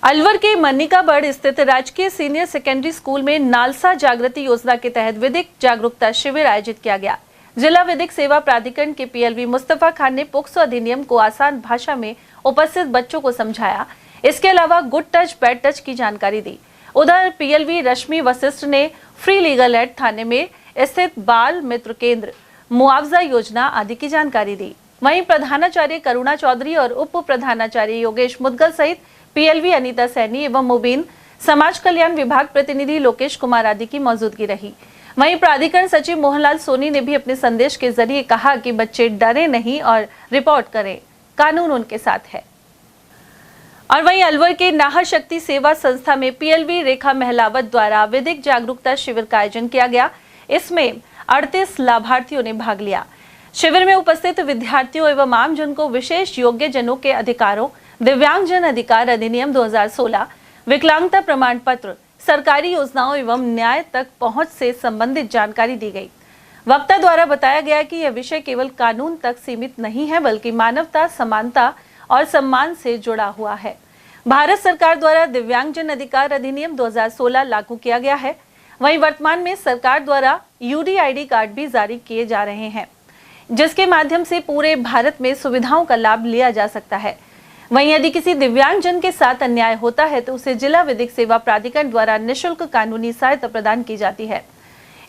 अलवर के मन्निकाबड़ स्थित राजकीय सीनियर सेकेंडरी स्कूल में नालसा जागृति योजना के तहत विधिक जागरूकता शिविर आयोजित किया गया। जिला विधिक सेवा प्राधिकरण के पीएलवी मुस्तफा खान ने पोक्सो अधिनियम को आसान भाषा में उपस्थित बच्चों को समझाया। इसके अलावा गुड टच बैड टच की जानकारी दी। उधर पीएलवी रश्मि वशिष्ठ ने फ्री लीगल एड थाने में स्थित बाल मित्र केंद्र, मुआवजा योजना आदि की जानकारी दी। वहीं प्रधानाचार्य करुणा चौधरी और उप प्रधानाचार्य योगेश मुदगल सहित पीएलवी अनीता सैनी एवं मुबीन, समाज कल्याण विभाग प्रतिनिधि लोकेश कुमार आदि की मौजूदगी रही। वहीं प्राधिकरण सचिव मोहनलाल सोनी ने भी अपने संदेश के जरिए कहा कि बच्चे डरे नहीं और रिपोर्ट करें, कानून उनके साथ है। और वहीं अलवर के नाहर शक्ति सेवा संस्था में पीएलवी रेखा महलावत द्वारा विधिक जागरूकता शिविर का आयोजन किया गया। इसमें 38 लाभार्थियों ने भाग लिया। शिविर में उपस्थित विद्यार्थियों एवं आमजन को विशेष योग्य जनों के अधिकारों, दिव्यांगजन अधिकार अधिनियम 2016, विकलांगता प्रमाण पत्र, सरकारी योजनाओं एवं न्याय तक पहुंच से संबंधित जानकारी दी गई। वक्ता द्वारा बताया गया कि यह विषय केवल कानून तक सीमित नहीं है, बल्कि मानवता, समानता और सम्मान से जुड़ा हुआ है। भारत सरकार द्वारा दिव्यांगजन अधिकार अधिनियम 2016 लागू किया गया है। वहीं वर्तमान में सरकार द्वारा यूडीआईडी कार्ड भी जारी किए जा रहे हैं, जिसके माध्यम से पूरे भारत में सुविधाओं का लाभ लिया जा सकता है। वहीं यदि किसी दिव्यांगजन के साथ अन्याय होता है तो उसे जिला विधिक सेवा प्राधिकरण द्वारा निःशुल्क कानूनी सहायता प्रदान की जाती है।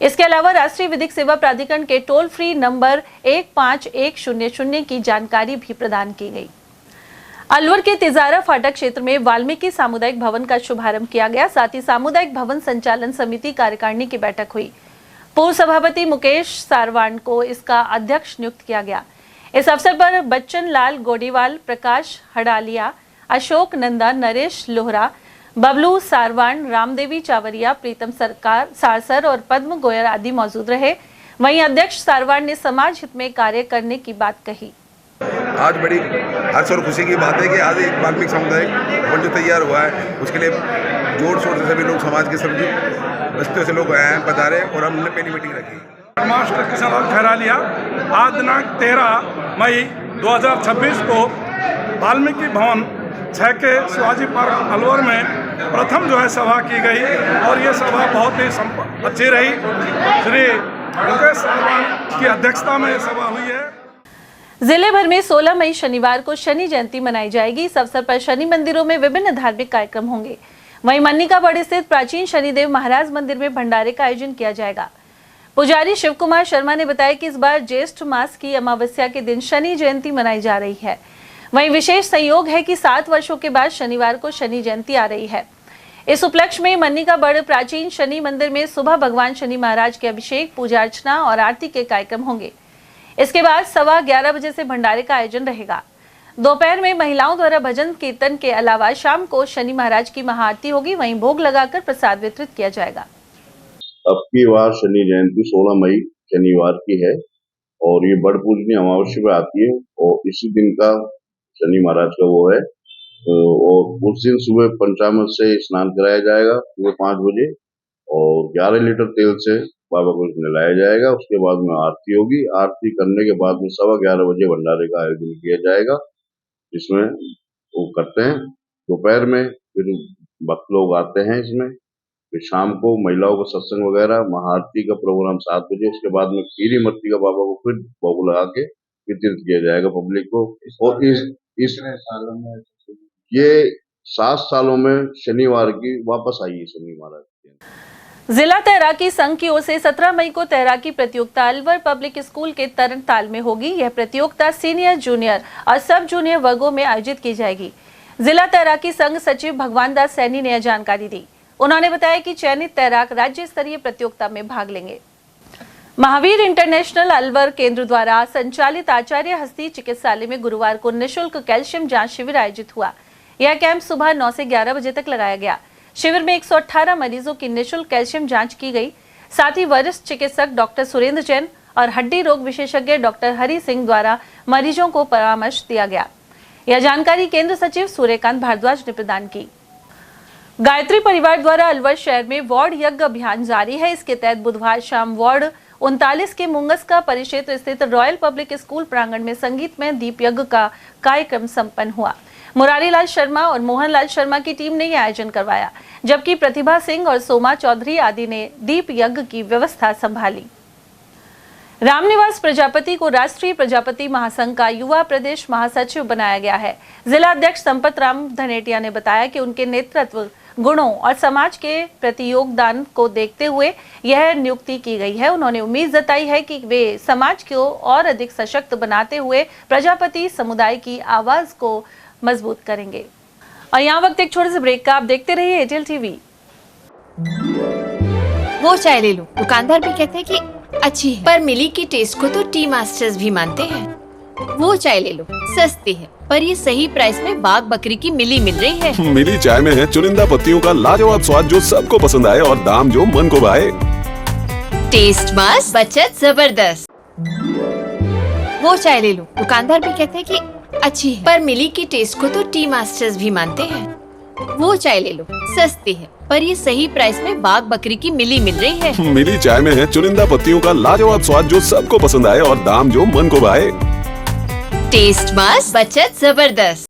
इसके अलावा राष्ट्रीय विधिक सेवा प्राधिकरण के टोल फ्री नंबर 15100 की जानकारी भी प्रदान की गई। अलवर के तिजारा फाटक क्षेत्र में वाल्मीकि सामुदायिक भवन का शुभारंभ किया गया। साथ ही सामुदायिक भवन संचालन समिति कार्यकारिणी की बैठक हुई। पूर्व सभापति मुकेश सारवान को इसका अध्यक्ष नियुक्त किया गया। इस अवसर पर बच्चन लाल गोडीवाल, प्रकाश हड़ालिया, अशोक नंदा, नरेश लोहरा, बबलू सारवान, रामदेवी चावरिया, प्रीतम सरकार सारसर और पद्म गोयर आदि मौजूद रहे। वहीं अध्यक्ष सारवान ने समाज हित में कार्य करने की बात कही। आज बड़ी हर्ष और खुशी की बात है कि आज एक वाल्मीकि सामुदायिक भवन जो तैयार हुआ है, उसके लिए जोर शोर से सभी लोग, समाज के सभी बस्तियों से लोग आए हैं, पधारे और हमने पहली मीटिंग रखी। मास्टर किशनलाल खैरालिया आज दिनांक 13 मई 2026 को वाल्मीकि भवन 6 के शिवाजी पार्क अलवर में प्रथम जो है सभा की गई और ये सभा बहुत ही अच्छी रही। श्री मुकेश सारवान की अध्यक्षता में ये सभा हुई है। जिले भर में 16 मई शनिवार को शनि जयंती मनाई जाएगी। इस अवसर पर शनि मंदिरों में विभिन्न धार्मिक कार्यक्रम होंगे। वहीं मन्निकाबड़ स्थित प्राचीन शनिदेव महाराज मंदिर में भंडारे का आयोजन किया जाएगा। पुजारी शिव कुमार शर्मा ने बताया कि इस बार ज्येष्ठ मास की अमावस्या के दिन शनि जयंती मनाई जा रही है। वहीं विशेष संयोग है कि 7 वर्षों के बाद शनिवार को शनि जयंती आ रही है। इस उपलक्ष्य में मन्निकाबड़ प्राचीन शनि मंदिर में सुबह भगवान शनि महाराज के अभिषेक, पूजा अर्चना और आरती के कार्यक्रम होंगे। इसके बाद 11:15 बजे से भंडारे का आयोजन रहेगा। दोपहर में महिलाओं द्वारा भजन कीर्तन के अलावा शाम को शनि महाराज की महाआरती होगी। वहीं भोग लगाकर प्रसाद वितरित किया जाएगा। अब की बार शनि जयंती 16 मई शनिवार की है और ये बड़ पूजनीय अमावस्या पे आती है और इसी दिन का शनि महाराज का वो है। और उस दिन सुबह पंचामृत से स्नान कराया जाएगा सुबह 5 बजे और 11 लीटर तेल से बाबा को नहलाया जाएगा। उसके बाद में आरती होगी। आरती करने के बाद में 11:15 बजे भंडारे का आयोजन किया जाएगा, जिसमें वो करते हैं। दोपहर में फिर भक्त लोग आते हैं इसमें। फिर शाम को महिलाओं को सत्संग वगैरह, महाआरती का प्रोग्राम 7 बजे। उसके बाद में खीरी मत्ती का बाबा को फिर भोग लगा के वितरित किया जाएगा पब्लिक को। और इस सालों में ये 7 सालों में शनिवार की वापस आई है शनि महाराज। जिला तैराकी संघ की ओर से 17 मई को तैराकी प्रतियोगिता अलवर पब्लिक स्कूल के तरनताल में होगी। यह प्रतियोगिता सीनियर, जूनियर और सब जूनियर वर्गों में आयोजित की जाएगी। जिला तैराकी संघ सचिव भगवान दास सैनी ने यह जानकारी दी। उन्होंने बताया कि चयनित तैराक राज्य स्तरीय प्रतियोगिता में भाग लेंगे। महावीर इंटरनेशनल अलवर केंद्र द्वारा संचालित आचार्य हस्ती चिकित्सालय में गुरुवार को निःशुल्क कैल्शियम जांच शिविर आयोजित हुआ। यह कैंप सुबह 9 से 11 बजे तक लगाया गया। शिविर में 118 मरीजों की निःशुल्क कैल्शियम जांच की गई। साथ ही वरिष्ठ चिकित्सक डॉक्टर सुरेंद्र जैन और हड्डी रोग विशेषज्ञ डॉक्टर हरि सिंह द्वारा मरीजों को परामर्श दिया गया। यह जानकारी केंद्र सचिव सूर्यकांत भारद्वाज ने प्रदान की। गायत्री परिवार द्वारा अलवर शहर में वार्ड यज्ञ अभियान जारी है। इसके तहत बुधवार शाम वार्ड 39 के मुंगस्का परिक्षेत्र स्थित रॉयल पब्लिक स्कूल प्रांगण में संगीतमय दीप यज्ञ का कार्यक्रम संपन्न हुआ। मुरारी लाल शर्मा और मोहन लाल शर्मा की टीम ने यह आयोजन करवाया, जबकि प्रतिभा सिंह और सोमा चौधरी आदि ने दीप यज्ञ की व्यवस्था संभाली। रामनिवास प्रजापति को राष्ट्रीय प्रजापति महासंघ का युवा प्रदेश महासचिव बनाया गया है। जिला अध्यक्ष संपत राम धनेटिया ने बताया कि उनके नेतृत्व गुणों और समाज के प्रति योगदान को देखते हुए यह नियुक्ति की गई है। उन्होंने उम्मीद जताई है कि वे समाज को और अधिक सशक्त बनाते हुए प्रजापति समुदाय की आवाज को मजबूत करेंगे। और यहाँ वक्त एक छोटे से ब्रेक का, आप देखते रहिए एयरटेल टीवी। वो चाय ले लो, दुकानदार भी कहते हैं कि अच्छी है, पर मिली की टेस्ट को तो टी मास्टर्स भी मानते हैं। वो चाय ले लो, सस्ती है, पर ये सही प्राइस में बाग बकरी की मिली मिल रही है। मिली चाय में है चुनिंदा पत्तियों का लाजवाब स्वाद जो सबको पसंद आए और दाम जो मन को भाए। टेस्ट मस्त, बचत जबरदस्त। वो चाय ले लो, दुकानदार भी कहते हैं कि अच्छी है, पर मिली की टेस्ट को तो टी मास्टर्स भी मानते हैं। वो चाय ले लो, सस्ती है, पर ये सही प्राइस में बाग बकरी की मिली मिल रही है। मिली चाय में है चुनिंदा पत्तियों का लाजवाब स्वाद जो सबको पसंद आए और दाम जो मन को भाए। टेस्ट मस्त, बचत जबरदस्त।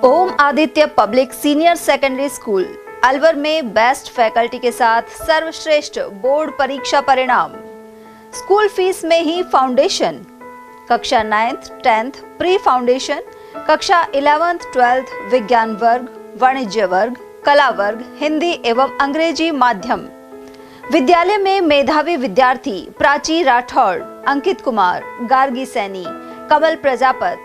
Om Aditya public senior secondary school Alwar में बेस्ट फैकल्टी के साथ सर्वश्रेष्ठ बोर्ड परीक्षा परिणाम। स्कूल फीस में ही फाउंडेशन। कक्षा 9th 10th प्री फाउंडेशन, कक्षा 11th 12th विज्ञान वर्ग, वाणिज्य वर्ग, कला वर्ग, हिंदी एवं अंग्रेजी माध्यम। विद्यालय में मेधावी विद्यार्थी प्राची राठौड़, अंकित कुमार, गार्गी सैनी, कमल प्रजापत,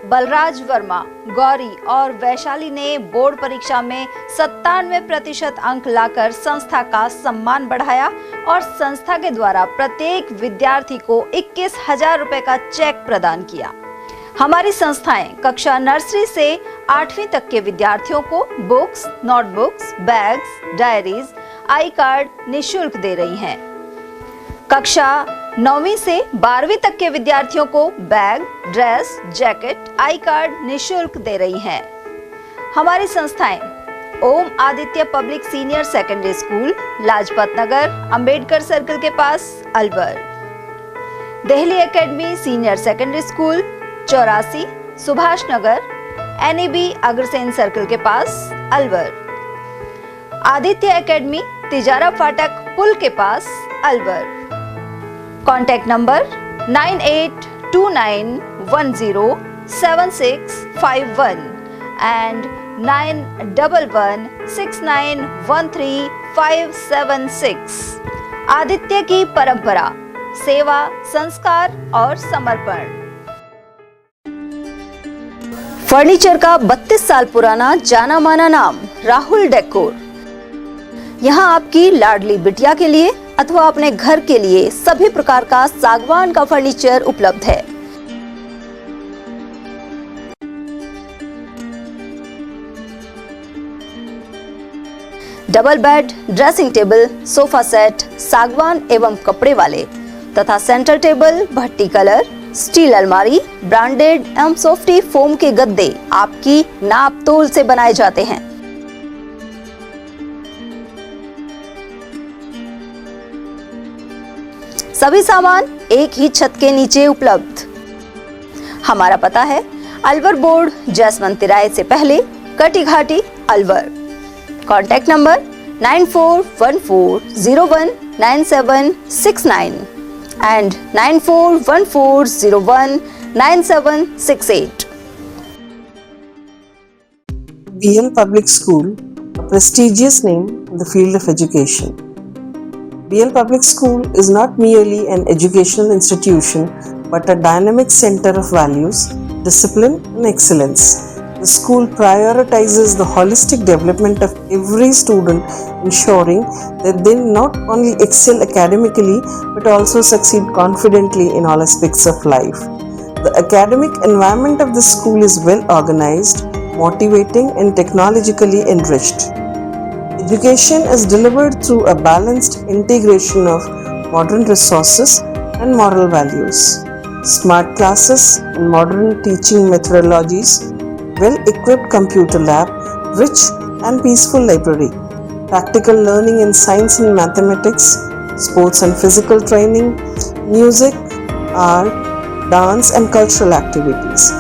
बलराज वर्मा, गौरी और वैशाली ने बोर्ड परीक्षा में 97% अंक लाकर संस्था का सम्मान बढ़ाया और संस्था के द्वारा प्रत्येक विद्यार्थी को 21,000 रुपए का चेक प्रदान किया। हमारी संस्थाएं कक्षा नर्सरी से 8वीं तक के विद्यार्थियों को बुक्स, नोटबुक्स, बैग्स, डायरीज, आई कार्ड निःशुल्क दे रही हैं। कक्षा 9वीं से 12वीं तक के विद्यार्थियों को bag, dress, jacket, I card निःशुल्क दे रही हैं। हमारी संस्थाएं Om Aditya public senior secondary school, Lajpat Nagar, Ambedkar circle के पास, Alwar. Delhi academy senior secondary school, 84 Subhash Nagar, NEB Agrasen circle के पास, अलवर। आदित्य एकेडमी तिजारा फाटक पुल के पास, Alwar. Contact number 9829107651 and 9111691356। Aditya की परंपरा, सेवा, संस्कार और समर्पण। फर्नीचर का 32 साल पुराना जाना माना नाम राहुल डेकोर। यहाँ आपकी लाडली बिटिया के लिए अथवा अपने घर के लिए सभी प्रकार का सागवान का फर्नीचर उपलब्ध है। Double bed, dressing table, sofa set सागवान एवं कपड़े वाले तथा सेंटर टेबल, भट्टी कलर, स्टील अलमारी, ब्रांडेड एवं सॉफ्टी फोम के गद्दे आपकी नाप तोल से बनाए जाते हैं। सभी सामान एक ही छत के नीचे उपलब्ध। हमारा पता है अलवर बोर्ड, जसवंत तिराहे से पहले, Kati Ghati, Alwar. Contact number 9414019769 and 9414019768. BL Public School, a prestigious name in the field of education. BL Public School is not merely an educational institution but a dynamic center of values, discipline and excellence. The school prioritizes the holistic development of every student, ensuring that they not only excel academically but also succeed confidently in all aspects of life. The academic environment of the school is well organized, motivating and technologically enriched. Education is delivered through a balanced integration of modern resources and moral values. Smart classes and modern teaching methodologies, well-equipped computer lab, rich and peaceful library, practical learning in science and mathematics, sports and physical training, music, art, dance and cultural activities.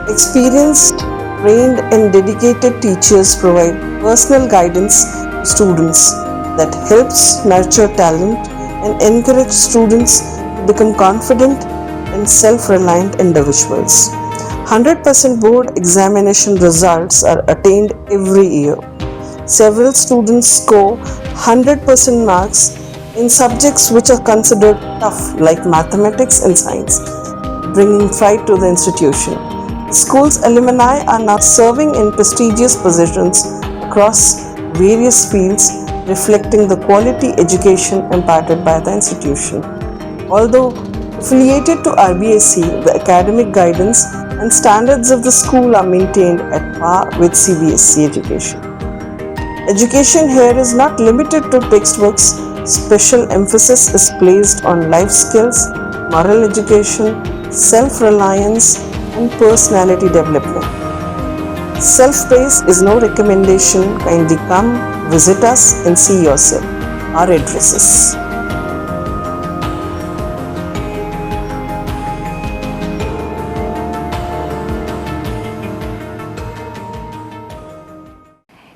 Experienced, trained and dedicated teachers provide personal guidance to students that helps nurture talent and encourage students to become confident and self-reliant individuals. 100% board examination results are attained every year. Several students score 100% marks in subjects which are considered tough like mathematics and science, bringing pride to the institution. The school's alumni are now serving in prestigious positions across various fields, reflecting the quality education imparted by the institution. Although affiliated to RBSE, the academic guidance and standards of the school are maintained at par with CBSE education. Education here is not limited to textbooks. Special emphasis is placed on life skills, moral education, self-reliance, and personality development. Self-praise is no recommendation. Kindly come, visit us and see yourself. Our addresses.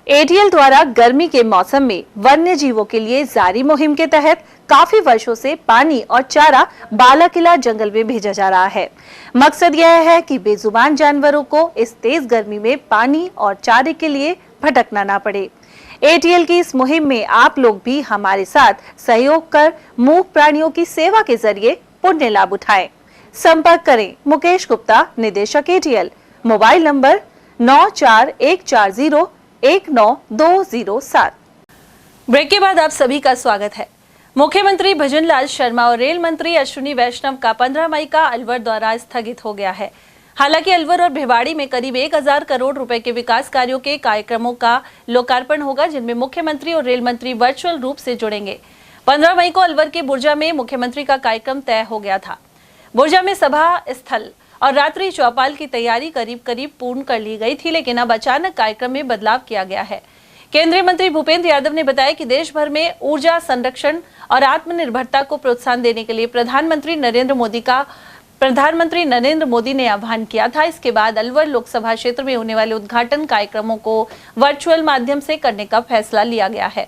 ATL द्वारा गर्मी के मौसम में वन्य जीवों के लिए जारी मुहिम के तहत काफी वर्षों से पानी और चारा बालाकिला जंगल में भेजा जा रहा है। मकसद यह है कि बेजुबान जानवरों को इस तेज गर्मी में पानी और चारे के लिए भटकना ना पड़े। एटीएल की इस मुहिम में आप लोग भी हमारे साथ सहयोग कर मूक प्राणियों की सेवा के जरिए पुण्य लाभ उठाएं। संपर्क करें मुकेश गुप्ता, निदेशक एटीएल, मोबाइल नंबर 9414019207। ब्रेक के बाद आप सभी का स्वागत है। मुख्यमंत्री भजनलाल शर्मा और रेल मंत्री अश्विनी वैष्णव का 15 मई का अलवर दौरा स्थगित हो गया है। हालांकि अलवर और भिवाड़ी में करीब 1000 करोड़ रुपए के विकास कार्यों के कार्यक्रमों का लोकार्पण होगा, जिनमें मुख्यमंत्री और रेल मंत्री वर्चुअल रूप से जुड़ेंगे। 15 मई को अलवर के बुर्जा में मुख्यमंत्री का कार्यक्रम तय हो गया था। बुर्जा में सभा स्थल और रात्रि चौपाल की तैयारी करीब पूर्ण कर ली गई थी, लेकिन अब अचानक कार्यक्रम में बदलाव किया गया है। केंद्रीय मंत्री भूपेंद्र यादव ने बताया कि देश भर में ऊर्जा संरक्षण और आत्मनिर्भरता को प्रोत्साहन देने के लिए प्रधानमंत्री नरेंद्र मोदी ने आह्वान किया था। इसके बाद अलवर लोकसभा क्षेत्र में होने वाले उद्घाटन कार्यक्रमों को वर्चुअल माध्यम से करने का फैसला लिया गया है।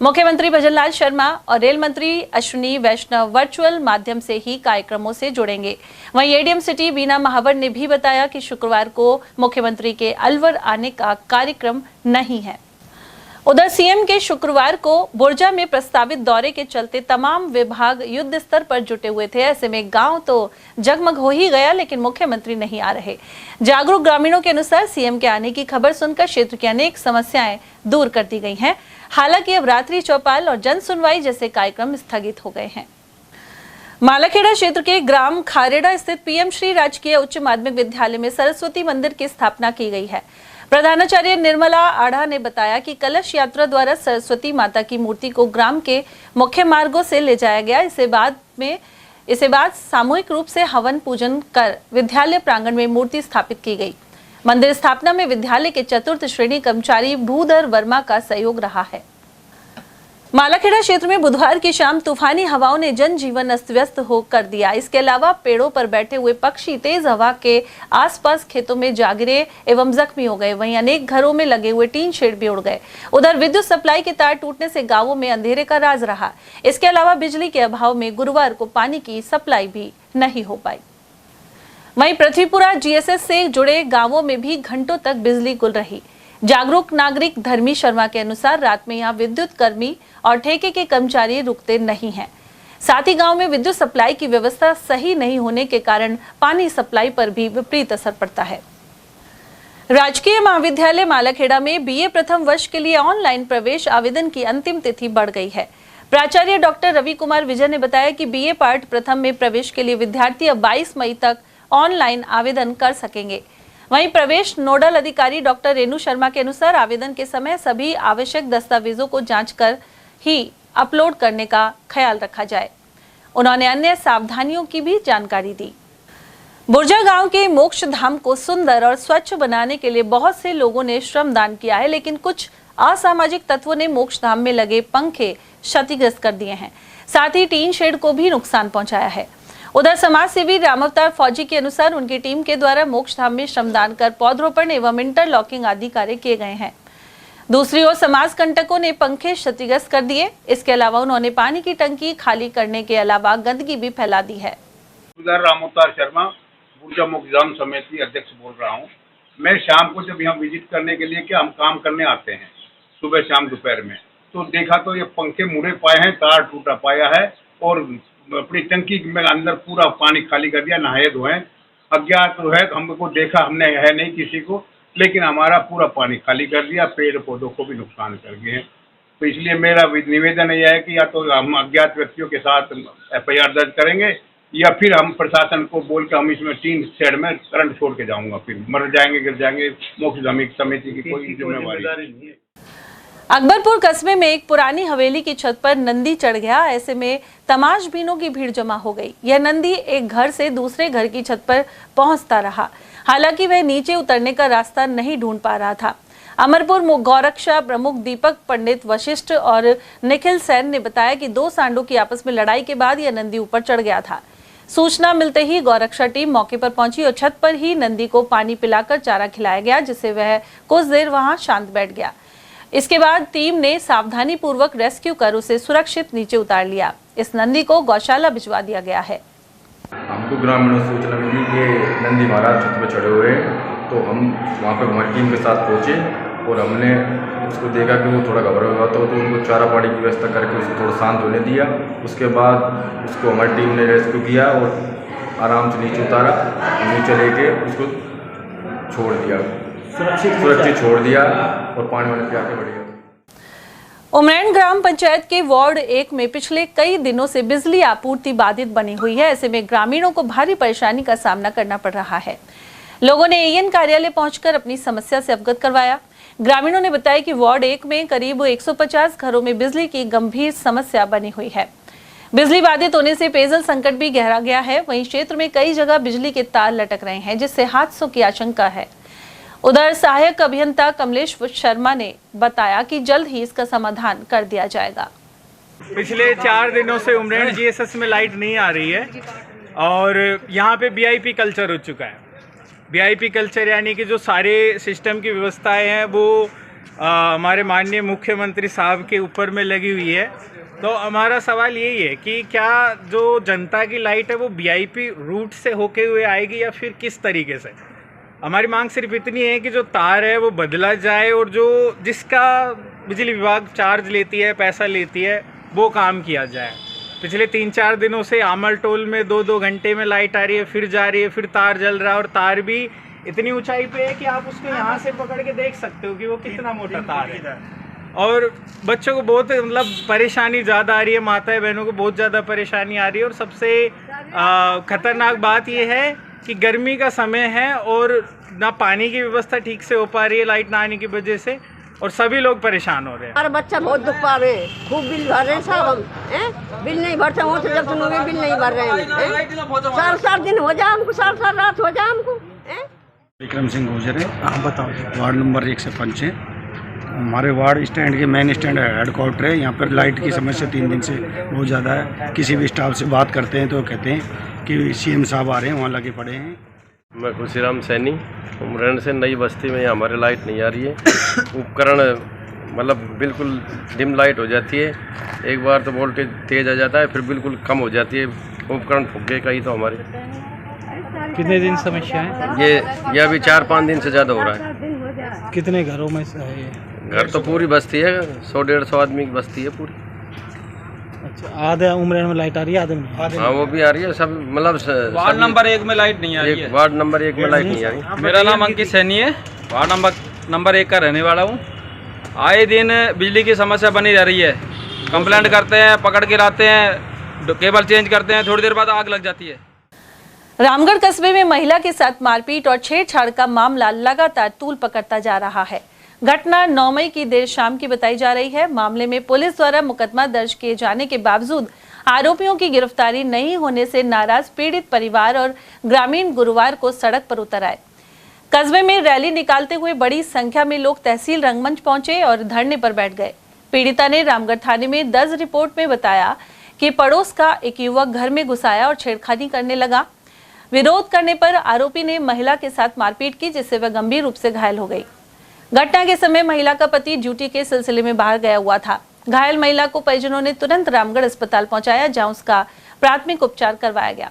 मुख्यमंत्री भजनलाल शर्मा और रेल मंत्री अश्विनी वैष्णव वर्चुअल माध्यम से ही कार्यक्रमों से जुड़ेंगे। वहीं एडीएम सिटी बीना महावर ने भी बताया कि शुक्रवार को मुख्यमंत्री के अलवर आने का कार्यक्रम नहीं है। उधर सीएम के शुक्रवार को बुर्जा में प्रस्तावित दौरे के चलते तमाम विभाग युद्ध स्तर पर जुटे हुए थे। ऐसे में गांव तो जगमग हो ही गया, लेकिन मुख्यमंत्री नहीं आ रहे। जागरूक ग्रामीणों के अनुसार सीएम के आने की खबर सुनकर क्षेत्र की अनेक समस्याएं दूर कर दी गई हैं। हालांकि अब रात्रि चौपाल और जन सुनवाई जैसे कार्यक्रम स्थगित हो गए हैं। मालाखेड़ा क्षेत्र के ग्राम खारेड़ा स्थित पीएम श्री राजकीय उच्च माध्यमिक विद्यालय में सरस्वती मंदिर की स्थापना की गई है। प्रधानाचार्य निर्मला आढ़ा ने बताया कि कलश यात्रा द्वारा सरस्वती माता की मूर्ति को ग्राम के मुख्य मार्गों से ले जाया गया। इसे बाद सामूहिक रूप से हवन पूजन कर विद्यालय प्रांगण में मूर्ति स्थापित की गई। मंदिर स्थापना में विद्यालय के चतुर्थ श्रेणी कर्मचारी भूधर वर्मा का सहयोग रहा है। मालाखेड़ा क्षेत्र में बुधवार की शाम तूफानी हवाओं ने जनजीवन अस्त व्यस्त हो कर दिया। इसके अलावा पेड़ों पर बैठे हुए पक्षी तेज हवा के आसपास खेतों में जा गिरे एवं जख्मी हो गए। वहीं अनेक घरों में लगे हुए टीन शेड भी उड़ गए। उधर विद्युत सप्लाई के तार टूटने से गांवों में अंधेरे का राज रहा। इसके अलावा बिजली के अभाव में गुरुवार को पानी की सप्लाई भी नहीं हो पाई। वहीं पृथ्वीपुरा जीएसएस से जुड़े गांवों में भी घंटों तक बिजली गुल रही। जागरूक नागरिक धर्मी शर्मा के अनुसार रात में यहाँ विद्युत कर्मी और ठेके के कर्मचारी रुकते नहीं हैं। साथ ही गांव में विद्युत सप्लाई की व्यवस्था सही नहीं होने के कारण पानी सप्लाई पर भी विपरीत असर पड़ता है। राजकीय महाविद्यालय मालाखेड़ा में बीए प्रथम वर्ष के लिए ऑनलाइन प्रवेश आवेदन की अंतिम तिथि बढ़ गई है। प्राचार्य डॉक्टर रवि कुमार विजय ने बताया कि बीए पार्ट प्रथम में प्रवेश के लिए विद्यार्थी अब 22 मई तक ऑनलाइन आवेदन कर सकेंगे। वहीं प्रवेश नोडल अधिकारी डॉक्टर रेणु शर्मा के अनुसार आवेदन के समय सभी आवश्यक दस्तावेजों को जांचकर ही अपलोड करने का ख्याल रखा जाए। उन्होंने अन्य सावधानियों की भी जानकारी दी। बुर्जा गांव के मोक्ष धाम को सुंदर और स्वच्छ बनाने के लिए बहुत से लोगों ने श्रमदान किया है, लेकिन कुछ असामाजिक तत्वों ने मोक्ष धाम में लगे पंखे क्षतिग्रस्त कर दिए हैं। साथ ही टीन शेड को भी नुकसान पहुंचाया है। उधर समाज सेवी रामावतार फौजी के अनुसार उनकी टीम के द्वारा मोक्ष धाम में श्रमदान कर पौधरोपण एवं इंटरलॉकिंग आदि कार्य किए गए हैं। दूसरी ओर समाज कंटकों ने पंखे क्षतिग्रस्त कर दिए। इसके अलावा उन्होंने पानी की टंकी खाली करने के अलावा गंदगी भी फैला दी है। रामावतार शर्मा बुर्जा मोक्षधाम समिति अध्यक्ष बोल रहा हूँ। मैं शाम को जब यहाँ विजिट करने के लिए हम काम करने आते हैं सुबह शाम दोपहर में, तो देखा तो ये पंखे मुड़े पाए हैं, तार टूटा पाया है और अपनी टंकी में अंदर पूरा पानी खाली कर दिया। नहाए धोए अज्ञात तो है, हमको देखा हमने है नहीं किसी को, लेकिन हमारा पूरा पानी खाली कर दिया, पेड़ पौधों को भी नुकसान कर गए हैं। तो इसलिए मेरा निवेदन यह है कि या तो हम अज्ञात व्यक्तियों के साथ FIR दर्ज करेंगे या फिर हम प्रशासन को बोल के हम इसमें टीन शेड में करंट छोड़ के जाऊंगा, फिर मर जाएंगे गिर जाएंगे। मोक्ष धाम समिति की कोई जिम्मेवारी नहीं है। अकबरपुर कस्बे में एक पुरानी हवेली की छत पर नंदी चढ़ गया। ऐसे में तमाशबीनों की भीड़ जमा हो गई। यह नंदी एक घर से दूसरे घर की छत पर पहुंचता रहा। हालांकि वह नीचे उतरने का रास्ता नहीं ढूंढ पा रहा था। अमरपुर गौरक्षा प्रमुख दीपक पंडित वशिष्ठ और निखिल सेन ने बताया कि दो सांडों की आपस में लड़ाई के बाद यह नंदी ऊपर चढ़ गया था। सूचना मिलते ही गौरक्षा टीम मौके पर पहुंची और छत पर ही नंदी को पानी पिलाकर चारा खिलाया गया, जिससे वह कुछ देर वहां शांत बैठ गया। इसके बाद टीम ने सावधानी पूर्वक रेस्क्यू कर उसे सुरक्षित नीचे उतार लिया। इस नंदी को गौशाला भिजवा दिया गया है। हमको ग्रामीणों से सूचना मिली कि नंदी महाराज छत पर चढ़े हुए हैं, तो हम वहाँ पर हमारी टीम के साथ पहुँचे और हमने उसको देखा कि वो थोड़ा घबरा हुआ तो उनको चारा पानी की व्यवस्था करके उसको थोड़ा शांत होने दिया। उसके बाद उसको हमारी टीम ने रेस्क्यू किया और आराम से नीचे उतारा, नीचे लेके उसको छोड़ दिया, सुरक्षित छोड़ दिया और पानी वाले पिया के बढ़ गया। उमरैन ग्राम पंचायत के वार्ड 1 में पिछले कई दिनों से बिजली आपूर्ति बाधित बनी हुई है। ऐसे में ग्रामीणों को भारी परेशानी का सामना करना पड़ रहा है। लोगों ने AN कार्यालय पहुंचकर अपनी समस्या से अवगत करवाया। ग्रामीणों ने बताया कि वार्ड 1 में करीब 150 घरों में बिजली की गंभीर समस्या बनी हुई है। बिजली बाधित होने से पेयजल संकट भी गहरा गया है। वहीं क्षेत्र में कई जगह बिजली के तार लटक रहे हैं, जिससे हादसों की आशंका है। उधर सहायक अभियंता कमलेश शर्मा ने बताया कि जल्द ही इसका समाधान कर दिया जाएगा। पिछले 4 दिनों से उमरैन GSS में लाइट नहीं आ रही है और यहाँ पे VIP कल्चर हो चुका है। VIP कल्चर यानी कि जो सारे सिस्टम की व्यवस्थाएं हैं वो हमारे माननीय मुख्यमंत्री साहब के ऊपर में लगी हुई है। तो हमारा सवाल यही है कि क्या जो जनता की लाइट है वो VIP रूट से होके हुए आएगी या फिर किस तरीके से। हमारी मांग सिर्फ इतनी है कि जो तार है वो बदला जाए और जो जिसका बिजली विभाग चार्ज लेती है, पैसा लेती है, वो काम किया जाए। पिछले 3-4 दिनों से आमल टोल में 2-2 घंटे में लाइट आ रही है, फिर जा रही है, फिर तार जल रहा है और तार भी इतनी ऊंचाई पे है कि आप उसको यहाँ से पकड़ के देख सकते हो कि वो कितना मोटा तार है। और बच्चों को बहुत मतलब परेशानी ज़्यादा आ रही है, माताएं बहनों को बहुत ज़्यादा परेशानी आ रही है। और सबसे ख़तरनाक बात यह है कि गर्मी का समय है और ना पानी की व्यवस्था ठीक से हो पा रही है लाइट ना आने की वजह से, और सभी लोग परेशान हो रहे हैं। हमारे बच्चा बहुत दुख पा रहे हैं, खूब बिल भर रहे हैं साहब। हम बिल नहीं भरते हो तो जब सुनोगे बिल नहीं भर रहे हैं। 4 दिन हो जाए हमको, 4 रात हो जाए हमको। विक्रम सिंह गुजर है। हाँ बताओ। वार्ड नंबर 1 से 5 है। हमारे वार्ड स्टैंड के मेन स्टैंड हेडक्वार्टर है। यहाँ पर लाइट की समस्या 3 दिन से बहुत ज़्यादा है। किसी भी स्टाफ से बात करते हैं तो कहते हैं कि CM साहब आ रहे हैं, वहाँ लगे पड़े हैं। मैं खुशीराम सैनी उमरैन से। नई बस्ती में हमारे लाइट नहीं आ रही है। उपकरण मतलब बिल्कुल डिम लाइट हो जाती है, एक बार तो वोल्टेज तेज़ आ जाता है, फिर बिल्कुल कम हो जाती है। उपकरण फूके का ही तो हमारे। कितने दिन समस्या है ये अभी 4-5 दिन से ज़्यादा हो रहा है। कितने घरों में से है ये? घर तो पूरी बस्ती है, 100-150 आदमी की बस्ती है पूरी। अच्छा, आधे उम्र में लाइट आ रही है, आधे में? हाँ वो भी आ रही है, सब मतलब वार्ड नंबर 1 में लाइट नहीं आ रही है। वार्ड नंबर 1 में लाइट नहीं आ रही। मेरा नाम अंकित सैनी है, वार्ड नंबर 1 का रहने वाला हूँ। आए दिन बिजली की समस्या बनी रह रही है। कंप्लेंट करते हैं, पकड़ के लाते हैं, केबल चेंज करते हैं, थोड़ी देर बाद आग लग जाती है। रामगढ़ कस्बे में महिला के साथ मारपीट और छेड़छाड़ का मामला लगातार तूल पकड़ता जा रहा है। घटना 9 मई की देर शाम की बताई जा रही है। मामले में पुलिस द्वारा मुकदमा दर्ज किए जाने के बावजूद आरोपियों की गिरफ्तारी नहीं होने से नाराज पीड़ित परिवार और ग्रामीण गुरुवार को सड़क पर उतर आए। कस्बे में रैली निकालते हुए बड़ी संख्या में लोग तहसील रंगमंच पहुंचे और धरने पर बैठ गए। पीड़िता ने रामगढ़ थाने में दर्ज रिपोर्ट में बताया कि पड़ोस का एक युवक घर में घुस आया और छेड़खानी करने लगा। विरोध करने पर आरोपी ने महिला के साथ मारपीट की, जिससे वह गंभीर रूप से घायल हो गई। घटना के समय महिला का पति ड्यूटी के सिलसिले में बाहर गया हुआ था। घायल महिला को परिजनों ने तुरंत रामगढ़ अस्पताल पहुंचाया, जहां उसका प्राथमिक उपचार करवाया गया।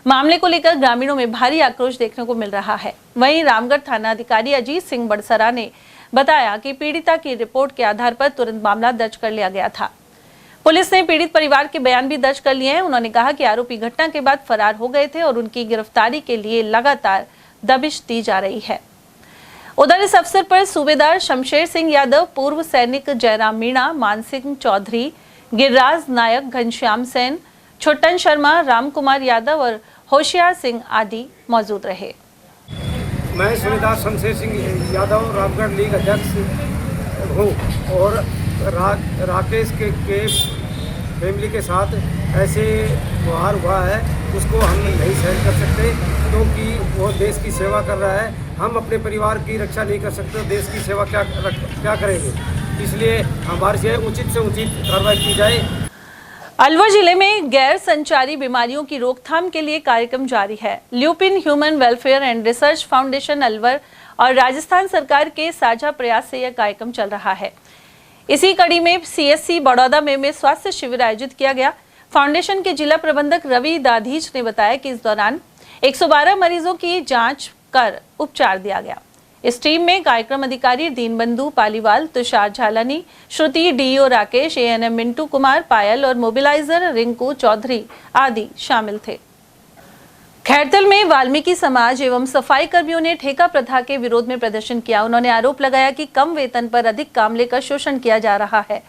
मामले को लेकर ग्रामीणों में भारी आक्रोश देखने को मिल रहा है। वहीं रामगढ़ थाना अधिकारी अजीत सिंह बड़सरा ने बताया कि पीड़िता की रिपोर्ट के आधार पर तुरंत मामला दर्ज कर लिया गया था। पुलिस ने पीड़ित परिवार के बयान भी दर्ज कर लिए हैं। उन्होंने कहा कि आरोपी घटना के बाद फरार हो गए थे और उनकी गिरफ्तारी के लिए लगातार दबिश दी जा रही है। उधर इस अवसर पर सूबेदार शमशेर सिंह यादव, पूर्व सैनिक जयराम मीणा, मान सिंह चौधरी, गिरिराज नायक, घनश्याम सेन, छोटन शर्मा, राम कुमार यादव और होशियार सिंह आदि मौजूद रहे। मैं सूबेदार शमशेर सिंह यादव रामगढ़ लीग अध्यक्ष हूँ और राकेश के फैमिली के साथ ऐसे व्यवहार हुआ है उसको हम नहीं सहन कर सकते, क्योंकि वो देश की सेवा कर रहा है। हम अपने परिवार की रक्षा नहीं कर सकते, देश की सेवा क्या करेंगे। इसलिए हमारे से उचित कार्रवाई की जाए। अलवर जिले में गैर संचारी बीमारियों की रोकथाम के लिए कार्यक्रम जारी है। Lupin human welfare and research foundation Alwar और राजस्थान सरकार के साझा प्रयास से यह कार्यक्रम चल रहा है। इसी कड़ी में CSC बड़ौदा में स्वास्थ्य शिविर आयोजित किया गया। फाउंडेशन के जिला प्रबंधक रवि दाधीच ने बताया कि इस दौरान 112 मरीजों की जांच कर उपचार दिया गया। इस टीम में कार्यक्रम अधिकारी दीनबंधु पालीवाल, तुषार झालानी, श्रुति, DO राकेश, ANM मिंटू कुमार, पायल और मोबिलाइजर रिंकू चौधरी आदि शामिल थे। खैरतल में वाल्मीकि समाज एवं सफाई कर्मियों ने ठेका प्रथा के विरोध में प्रदर्शन किया। उन्होंने आरोप लगाया कि कम वेतन पर अधिक काम लेकर शोषण किया जा रहा है।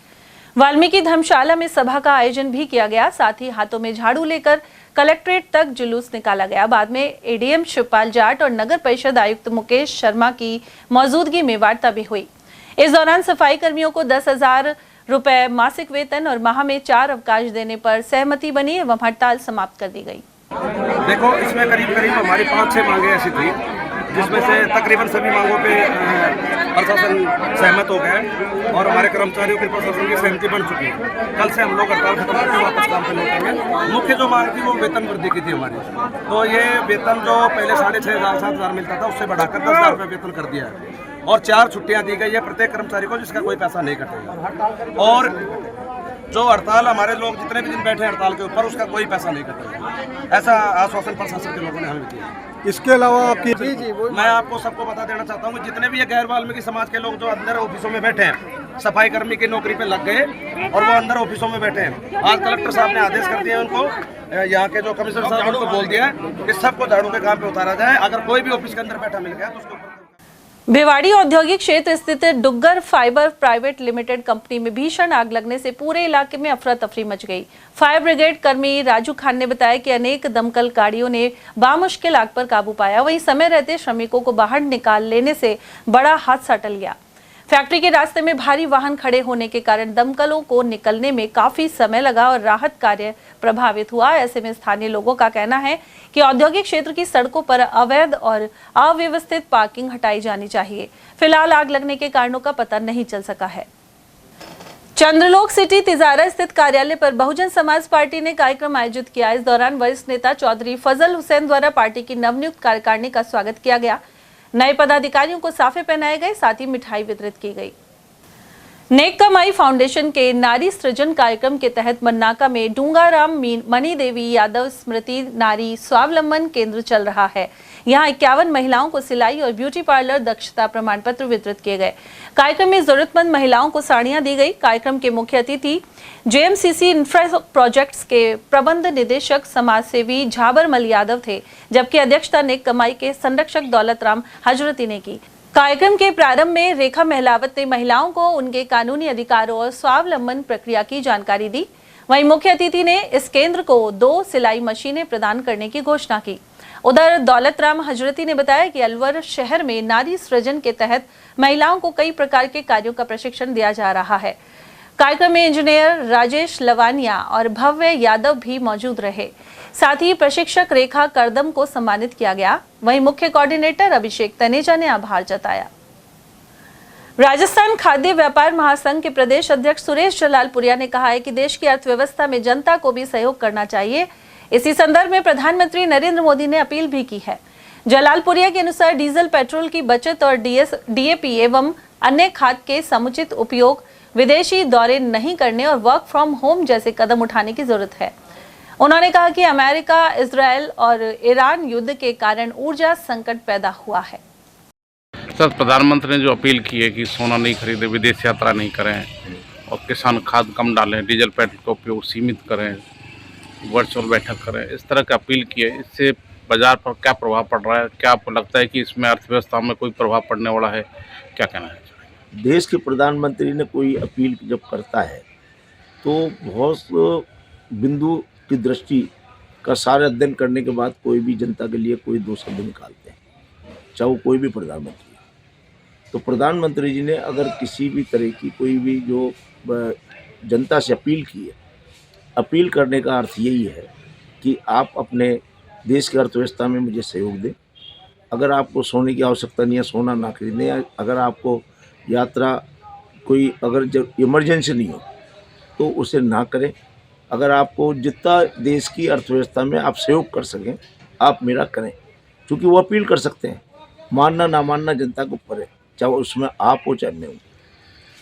वाल्मीकि धर्मशाला में सभा का आयोजन भी किया गया। साथ ही हाथों में झाड़ू लेकर कलेक्ट्रेट तक जुलूस निकाला गया। बाद में ADM शिवपाल जाट और नगर परिषद आयुक्त मुकेश शर्मा की मौजूदगी में वार्ता भी हुई। इस दौरान सफाई कर्मियों को 10,000 रुपए मासिक वेतन और माह में 4 अवकाश देने पर सहमति बनी एवं हड़ताल समाप्त कर दी गई। देखो, इसमें करीब हमारी 5-6 मांगे ऐसी थी, जिसमें से तकरीबन सभी मांगों पे प्रशासन सहमत हो गया और हमारे कर्मचारियों की प्रशासन की सहमति बन चुकी है। कल से हम लोग हड़ताल खत्म करके वापस काम पे लौटेंगे। मुख्य जो मांग थी वो वेतन वृद्धि की थी हमारी। तो ये वेतन जो पहले 6,500-7,000 मिलता था, उससे बढ़ाकर 10,000 रुपये वेतन कर दिया है और 4 छुट्टियाँ दी गई है प्रत्येक कर्मचारी को, जिसका कोई पैसा नहीं कटेगा। और जो हड़ताल हमारे लोग जितने भी दिन बैठे हड़ताल के ऊपर, उसका कोई पैसा नहीं कटेगा, ऐसा आश्वासन प्रशासन के लोगों ने हमें दिया। इसके अलावा आपकी जी मैं आपको सबको बता देना चाहता हूँ कि जितने भी ये गैर वाल्मीकि समाज के लोग जो अंदर ऑफिसों में बैठे हैं, सफाई कर्मी की नौकरी पे लग गए और वो अंदर ऑफिसों में बैठे हैं, आज कलेक्टर साहब ने आदेश कर दिया उनको, यहाँ के जो कमिश्नर साहब उनको बोल दिया है कि सबको झाड़ू के काम पे उतारा जाए। अगर कोई भी ऑफिस के अंदर बैठा मिल गया तो उसको। भिवाड़ी औद्योगिक क्षेत्र स्थित Duggar fibre private limited company में भीषण आग लगने से पूरे इलाके में अफरा तफरी मच गई। फायर ब्रिगेड कर्मी राजू खान ने बताया कि अनेक दमकल गाड़ियों ने बामुश्किल आग पर काबू पाया। वहीं समय रहते श्रमिकों को बाहर निकाल लेने से बड़ा हादसा टल गया। फैक्ट्री के रास्ते में भारी वाहन खड़े होने के कारण दमकलों को निकलने में काफी समय लगा और राहत कार्य प्रभावित हुआ। ऐसे में स्थानीय लोगों का कहना है कि औद्योगिक क्षेत्र की सड़कों पर अवैध और अव्यवस्थित पार्किंग हटाई जानी चाहिए। फिलहाल आग लगने के कारणों का पता नहीं चल सका है। चंद्रलोक सिटी तिजारा स्थित कार्यालय पर बहुजन समाज पार्टी ने कार्यक्रम आयोजित किया। इस दौरान वरिष्ठ नेता चौधरी फजल हुसैन द्वारा पार्टी की नवनियुक्त कार्यकारिणी का स्वागत किया गया। नए पदाधिकारियों को साफे पहनाए गए, साथ ही मिठाई वितरित की गई। नेक कमाई फाउंडेशन के नारी सृजन कार्यक्रम के तहत मन्नाका में डूंगाराम मणि देवी यादव स्मृति नारी स्वावलंबन केंद्र चल रहा है। यहाँ 51 महिलाओं को सिलाई और ब्यूटी पार्लर दक्षता प्रमाण पत्र वितरित किए गए। कार्यक्रम में जरूरतमंद महिलाओं को साड़ियां दी गई। कार्यक्रम के मुख्य अतिथि JMCC इंफ्रा प्रोजेक्ट्स के प्रबंध निदेशक समाजसेवी झाबरमल यादव थे, जबकि अध्यक्षता नेक कमाई के संरक्षक दौलतराम हजरती ने की। कार्यक्रम के प्रारंभ में रेखा महलावत ने महिलाओं को उनके कानूनी अधिकारों और स्वावलंबन प्रक्रिया की जानकारी दी। वहीं मुख्य अतिथि ने इस केंद्र को 2 सिलाई मशीनें प्रदान करने की घोषणा की। उधर दौलतराम हजरती ने बताया कि अलवर शहर में नारी सृजन के तहत महिलाओं को कई प्रकार के कार्यों का प्रशिक्षण दिया जा रहा है। कार्यक्रम में इंजीनियर राजेश लवानिया और भव्य यादव भी मौजूद रहे। साथ ही प्रशिक्षक रेखा करदम को सम्मानित किया गया। वहीं मुख्य कोऑर्डिनेटर अभिषेक तनेजा ने आभार जताया। राजस्थान खाद्य व्यापार महासंघ के प्रदेश अध्यक्ष सुरेश जलालपुरिया ने कहा है कि देश की अर्थव्यवस्था में जनता को भी सहयोग करना चाहिए। इसी संदर्भ में प्रधानमंत्री नरेंद्र मोदी ने अपील भी की है। जलालपुरिया के अनुसार डीजल पेट्रोल की बचत और DAP एवं अन्य खाद के समुचित उपयोग, विदेशी दौरे नहीं करने और वर्क फ्रॉम होम जैसे कदम उठाने की जरूरत है। उन्होंने कहा कि अमेरिका, इजरायल और ईरान युद्ध के कारण ऊर्जा संकट पैदा हुआ है। सर, प्रधानमंत्री ने जो अपील की है कि सोना नहीं खरीदे, विदेश यात्रा नहीं करें और किसान खाद कम डालें, डीजल पेट्रोल का उपयोग सीमित करें, वर्चुअल बैठक करें, इस तरह की अपील की है। इससे बाजार पर क्या प्रभाव पड़ रहा है? क्या आपको लगता है कि इसमें अर्थव्यवस्था में कोई प्रभाव पड़ने वाला है? क्या कहना है? देश के प्रधानमंत्री ने कोई अपील जब करता है तो बहुत बिंदु की दृष्टि का सारे अध्ययन करने के बाद कोई भी जनता के लिए कोई 2 शब्द निकालते हैं, चाहे वो कोई भी प्रधानमंत्री है। तो प्रधानमंत्री जी ने अगर किसी भी तरह की कोई भी जो जनता से अपील की है, अपील करने का अर्थ यही है कि आप अपने देश की अर्थव्यवस्था में मुझे सहयोग दें। अगर आपको सोने की आवश्यकता नहीं है, सोना ना खरीदें, या अगर आपको यात्रा कोई अगर जब इमरजेंसी नहीं हो तो उसे ना करें। अगर आपको जितना देश की अर्थव्यवस्था में आप सहयोग कर सकें, आप मेरा करें, क्योंकि वो अपील कर सकते हैं। मानना ना मानना जनता को ऊपर है, चाहे उसमें आप हो चाहे मैं हूँ।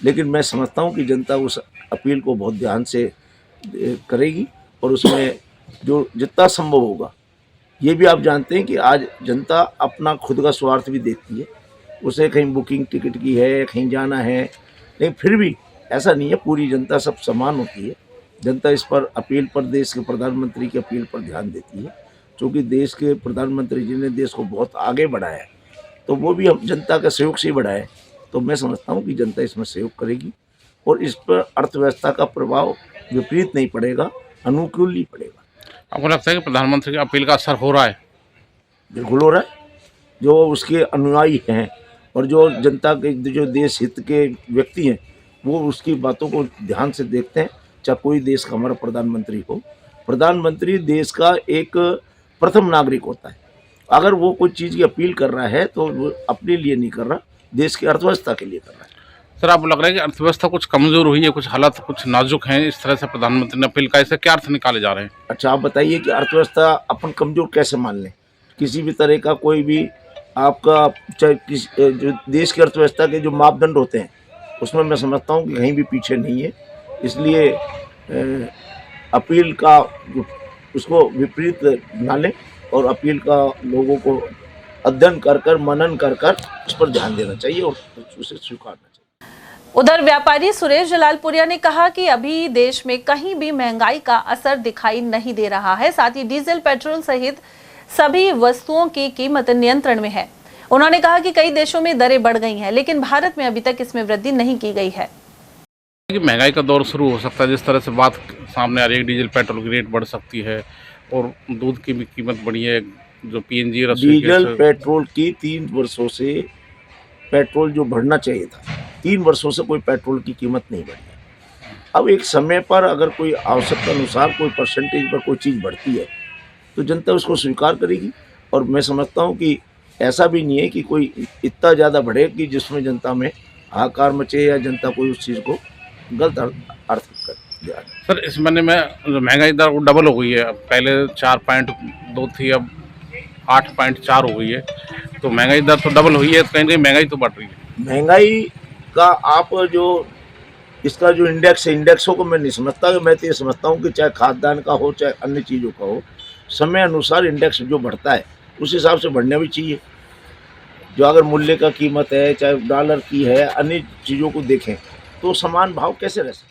लेकिन मैं समझता हूँ कि जनता उस अपील को बहुत ध्यान से करेगी और उसमें जो जितना संभव होगा। ये भी आप जानते हैं कि आज जनता अपना खुद का स्वार्थ भी देखती है। उसे कहीं बुकिंग टिकट की है, कहीं जाना है, लेकिन फिर भी ऐसा नहीं है, पूरी जनता सब समान होती है। जनता इस पर अपील पर, देश के प्रधानमंत्री की अपील पर ध्यान देती है, क्योंकि देश के प्रधानमंत्री जी ने देश को बहुत आगे बढ़ाया है, तो वो भी हम जनता का सहयोग से ही बढ़ाए। तो मैं समझता हूँ कि जनता इसमें सहयोग करेगी और इस पर अर्थव्यवस्था का प्रभाव विपरीत नहीं पड़ेगा, अनुकूल ही पड़ेगा। आपको लगता है कि प्रधानमंत्री की अपील का असर हो रहा है? बिल्कुल हो रहा है। जो उसके अनुयायी हैं और जो जनता के जो देश हित के व्यक्ति हैं, वो उसकी बातों को ध्यान से देखते हैं। चाहे कोई देश का हमारा प्रधानमंत्री हो, प्रधानमंत्री देश का एक प्रथम नागरिक होता है। अगर वो कोई चीज़ की अपील कर रहा है तो वो अपने लिए नहीं कर रहा, देश की अर्थव्यवस्था के लिए कर रहा है। सर, आपको लग रहा है कि अर्थव्यवस्था कुछ कमज़ोर हुई है, कुछ हालात कुछ नाजुक हैं, इस तरह से प्रधानमंत्री ने अपील का, इससे क्या अर्थ निकाले जा रहे हैं? अच्छा, आप बताइए कि अर्थव्यवस्था अपन कमज़ोर कैसे मान लें? किसी भी तरह का कोई भी आपका चाहे जो देश की अर्थव्यवस्था के जो मापदंड होते हैं, उसमें मैं समझता हूँ कि कहीं भी पीछे नहीं है। इसलिए अपील का उसको विपरीत ना लें और अपील का लोगों को अध्ययन कर कर, मनन कर कर उस पर ध्यान देना चाहिए और उसे स्वीकारना चाहिए। उधर व्यापारी सुरेश जलालपुरिया ने कहा कि अभी देश में कहीं भी महंगाई का असर दिखाई नहीं दे रहा है। साथ ही डीजल, पेट्रोल सहित सभी वस्तुओं की कीमत नियंत्रण में है। उन्होंने कहा कि कई देशों में दरें बढ़ गई हैं, लेकिन भारत में अभी तक इसमें वृद्धि नहीं की गई है। महंगाई का दौर शुरू हो सकता है, जिस तरह से बात सामने आ रही है, डीजल पेट्रोल की रेट बढ़ सकती है और दूध की भी कीमत बढ़ी है, जो PNG डीजल पेट्रोल की 3 वर्षों से पेट्रोल जो बढ़ना चाहिए था, 3 वर्षों से कोई पेट्रोल की कीमत नहीं बढ़ी है। अब एक समय पर अगर कोई आवश्यकता अनुसार कोई परसेंटेज पर कोई चीज़ बढ़ती है तो जनता उसको स्वीकार करेगी। और मैं समझता हूँ कि ऐसा भी नहीं है कि कोई इतना ज़्यादा बढ़े कि जिसमें जनता में हाहाकार मचे या जनता कोई उस चीज़ को गलत अर्थ कर दिया। सर, इस महीने में जो महंगाई दर वो डबल हो गई है, पहले 4.2 थी, अब 8.4 हो गई है, तो महंगाई दर तो डबल हुई है, कहीं ना कहीं महंगाई तो बढ़ रही है। महंगाई का आप जो इसका जो इंडेक्स है, इंडेक्सों को मैं नहीं समझता। मैं तो ये समझता हूँ कि चाहे खाद्यान्न का हो चाहे अन्य चीज़ों का हो, समय अनुसार इंडेक्स जो बढ़ता है उस हिसाब से बढ़ना भी चाहिए। जो अगर मूल्य का कीमत है, चाहे डॉलर की है, अन्य चीज़ों को देखें तो समान भाव कैसे रह सकते।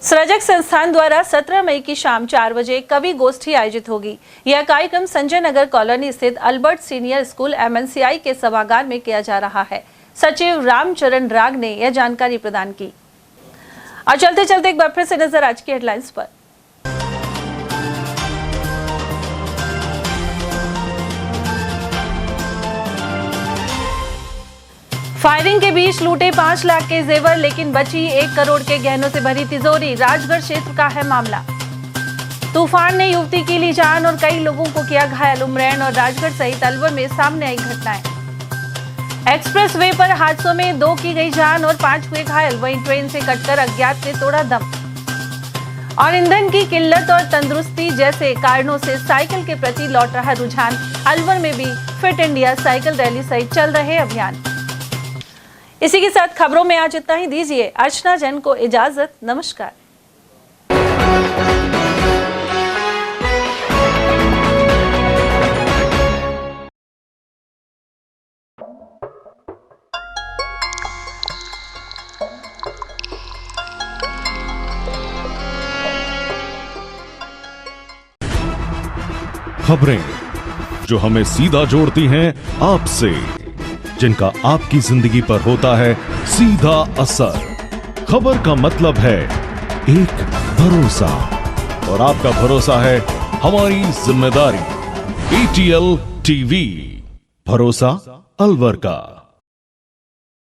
सृजक संस्थान द्वारा 17 मई की शाम 4 बजे कवि गोष्ठी आयोजित होगी। यह कार्यक्रम संजय नगर कॉलोनी स्थित अल्बर्ट सीनियर स्कूल MNCI के सभागार में किया जा रहा है। सचिव रामचरण राग ने यह जानकारी प्रदान की। और चलते चलते एक बार फिर से नजर आज की हेडलाइंस पर। फायरिंग के बीच लूटे 5 लाख के जेवर, लेकिन बची 1 करोड़ के गहनों से भरी तिजोरी। राजगढ़ क्षेत्र का है मामला। तूफान ने युवती की ली जान और कई लोगों को किया घायल। उमरैन और राजगढ़ सहित अलवर में सामने आई घटनाएं। एक्सप्रेस वे पर हादसों में 2 की गई जान और 5 हुए घायल। वहीं ट्रेन से कटकर अज्ञात ने तोड़ा दम। और ईंधन की किल्लत और तंदुरुस्ती जैसे कारणों से साइकिल के प्रति लौट रहा रुझान। अलवर में भी फिट इंडिया साइकिल रैली सहित चल रहे अभियान। इसी के साथ खबरों में आज इतना ही। दीजिए अर्चना जैन को इजाजत। नमस्कार। खबरें जो हमें सीधा जोड़ती हैं आपसे, जिनका आपकी जिंदगी पर होता है सीधा असर। खबर का मतलब है एक भरोसा, और आपका भरोसा है हमारी जिम्मेदारी। ATL TV, भरोसा अलवर का।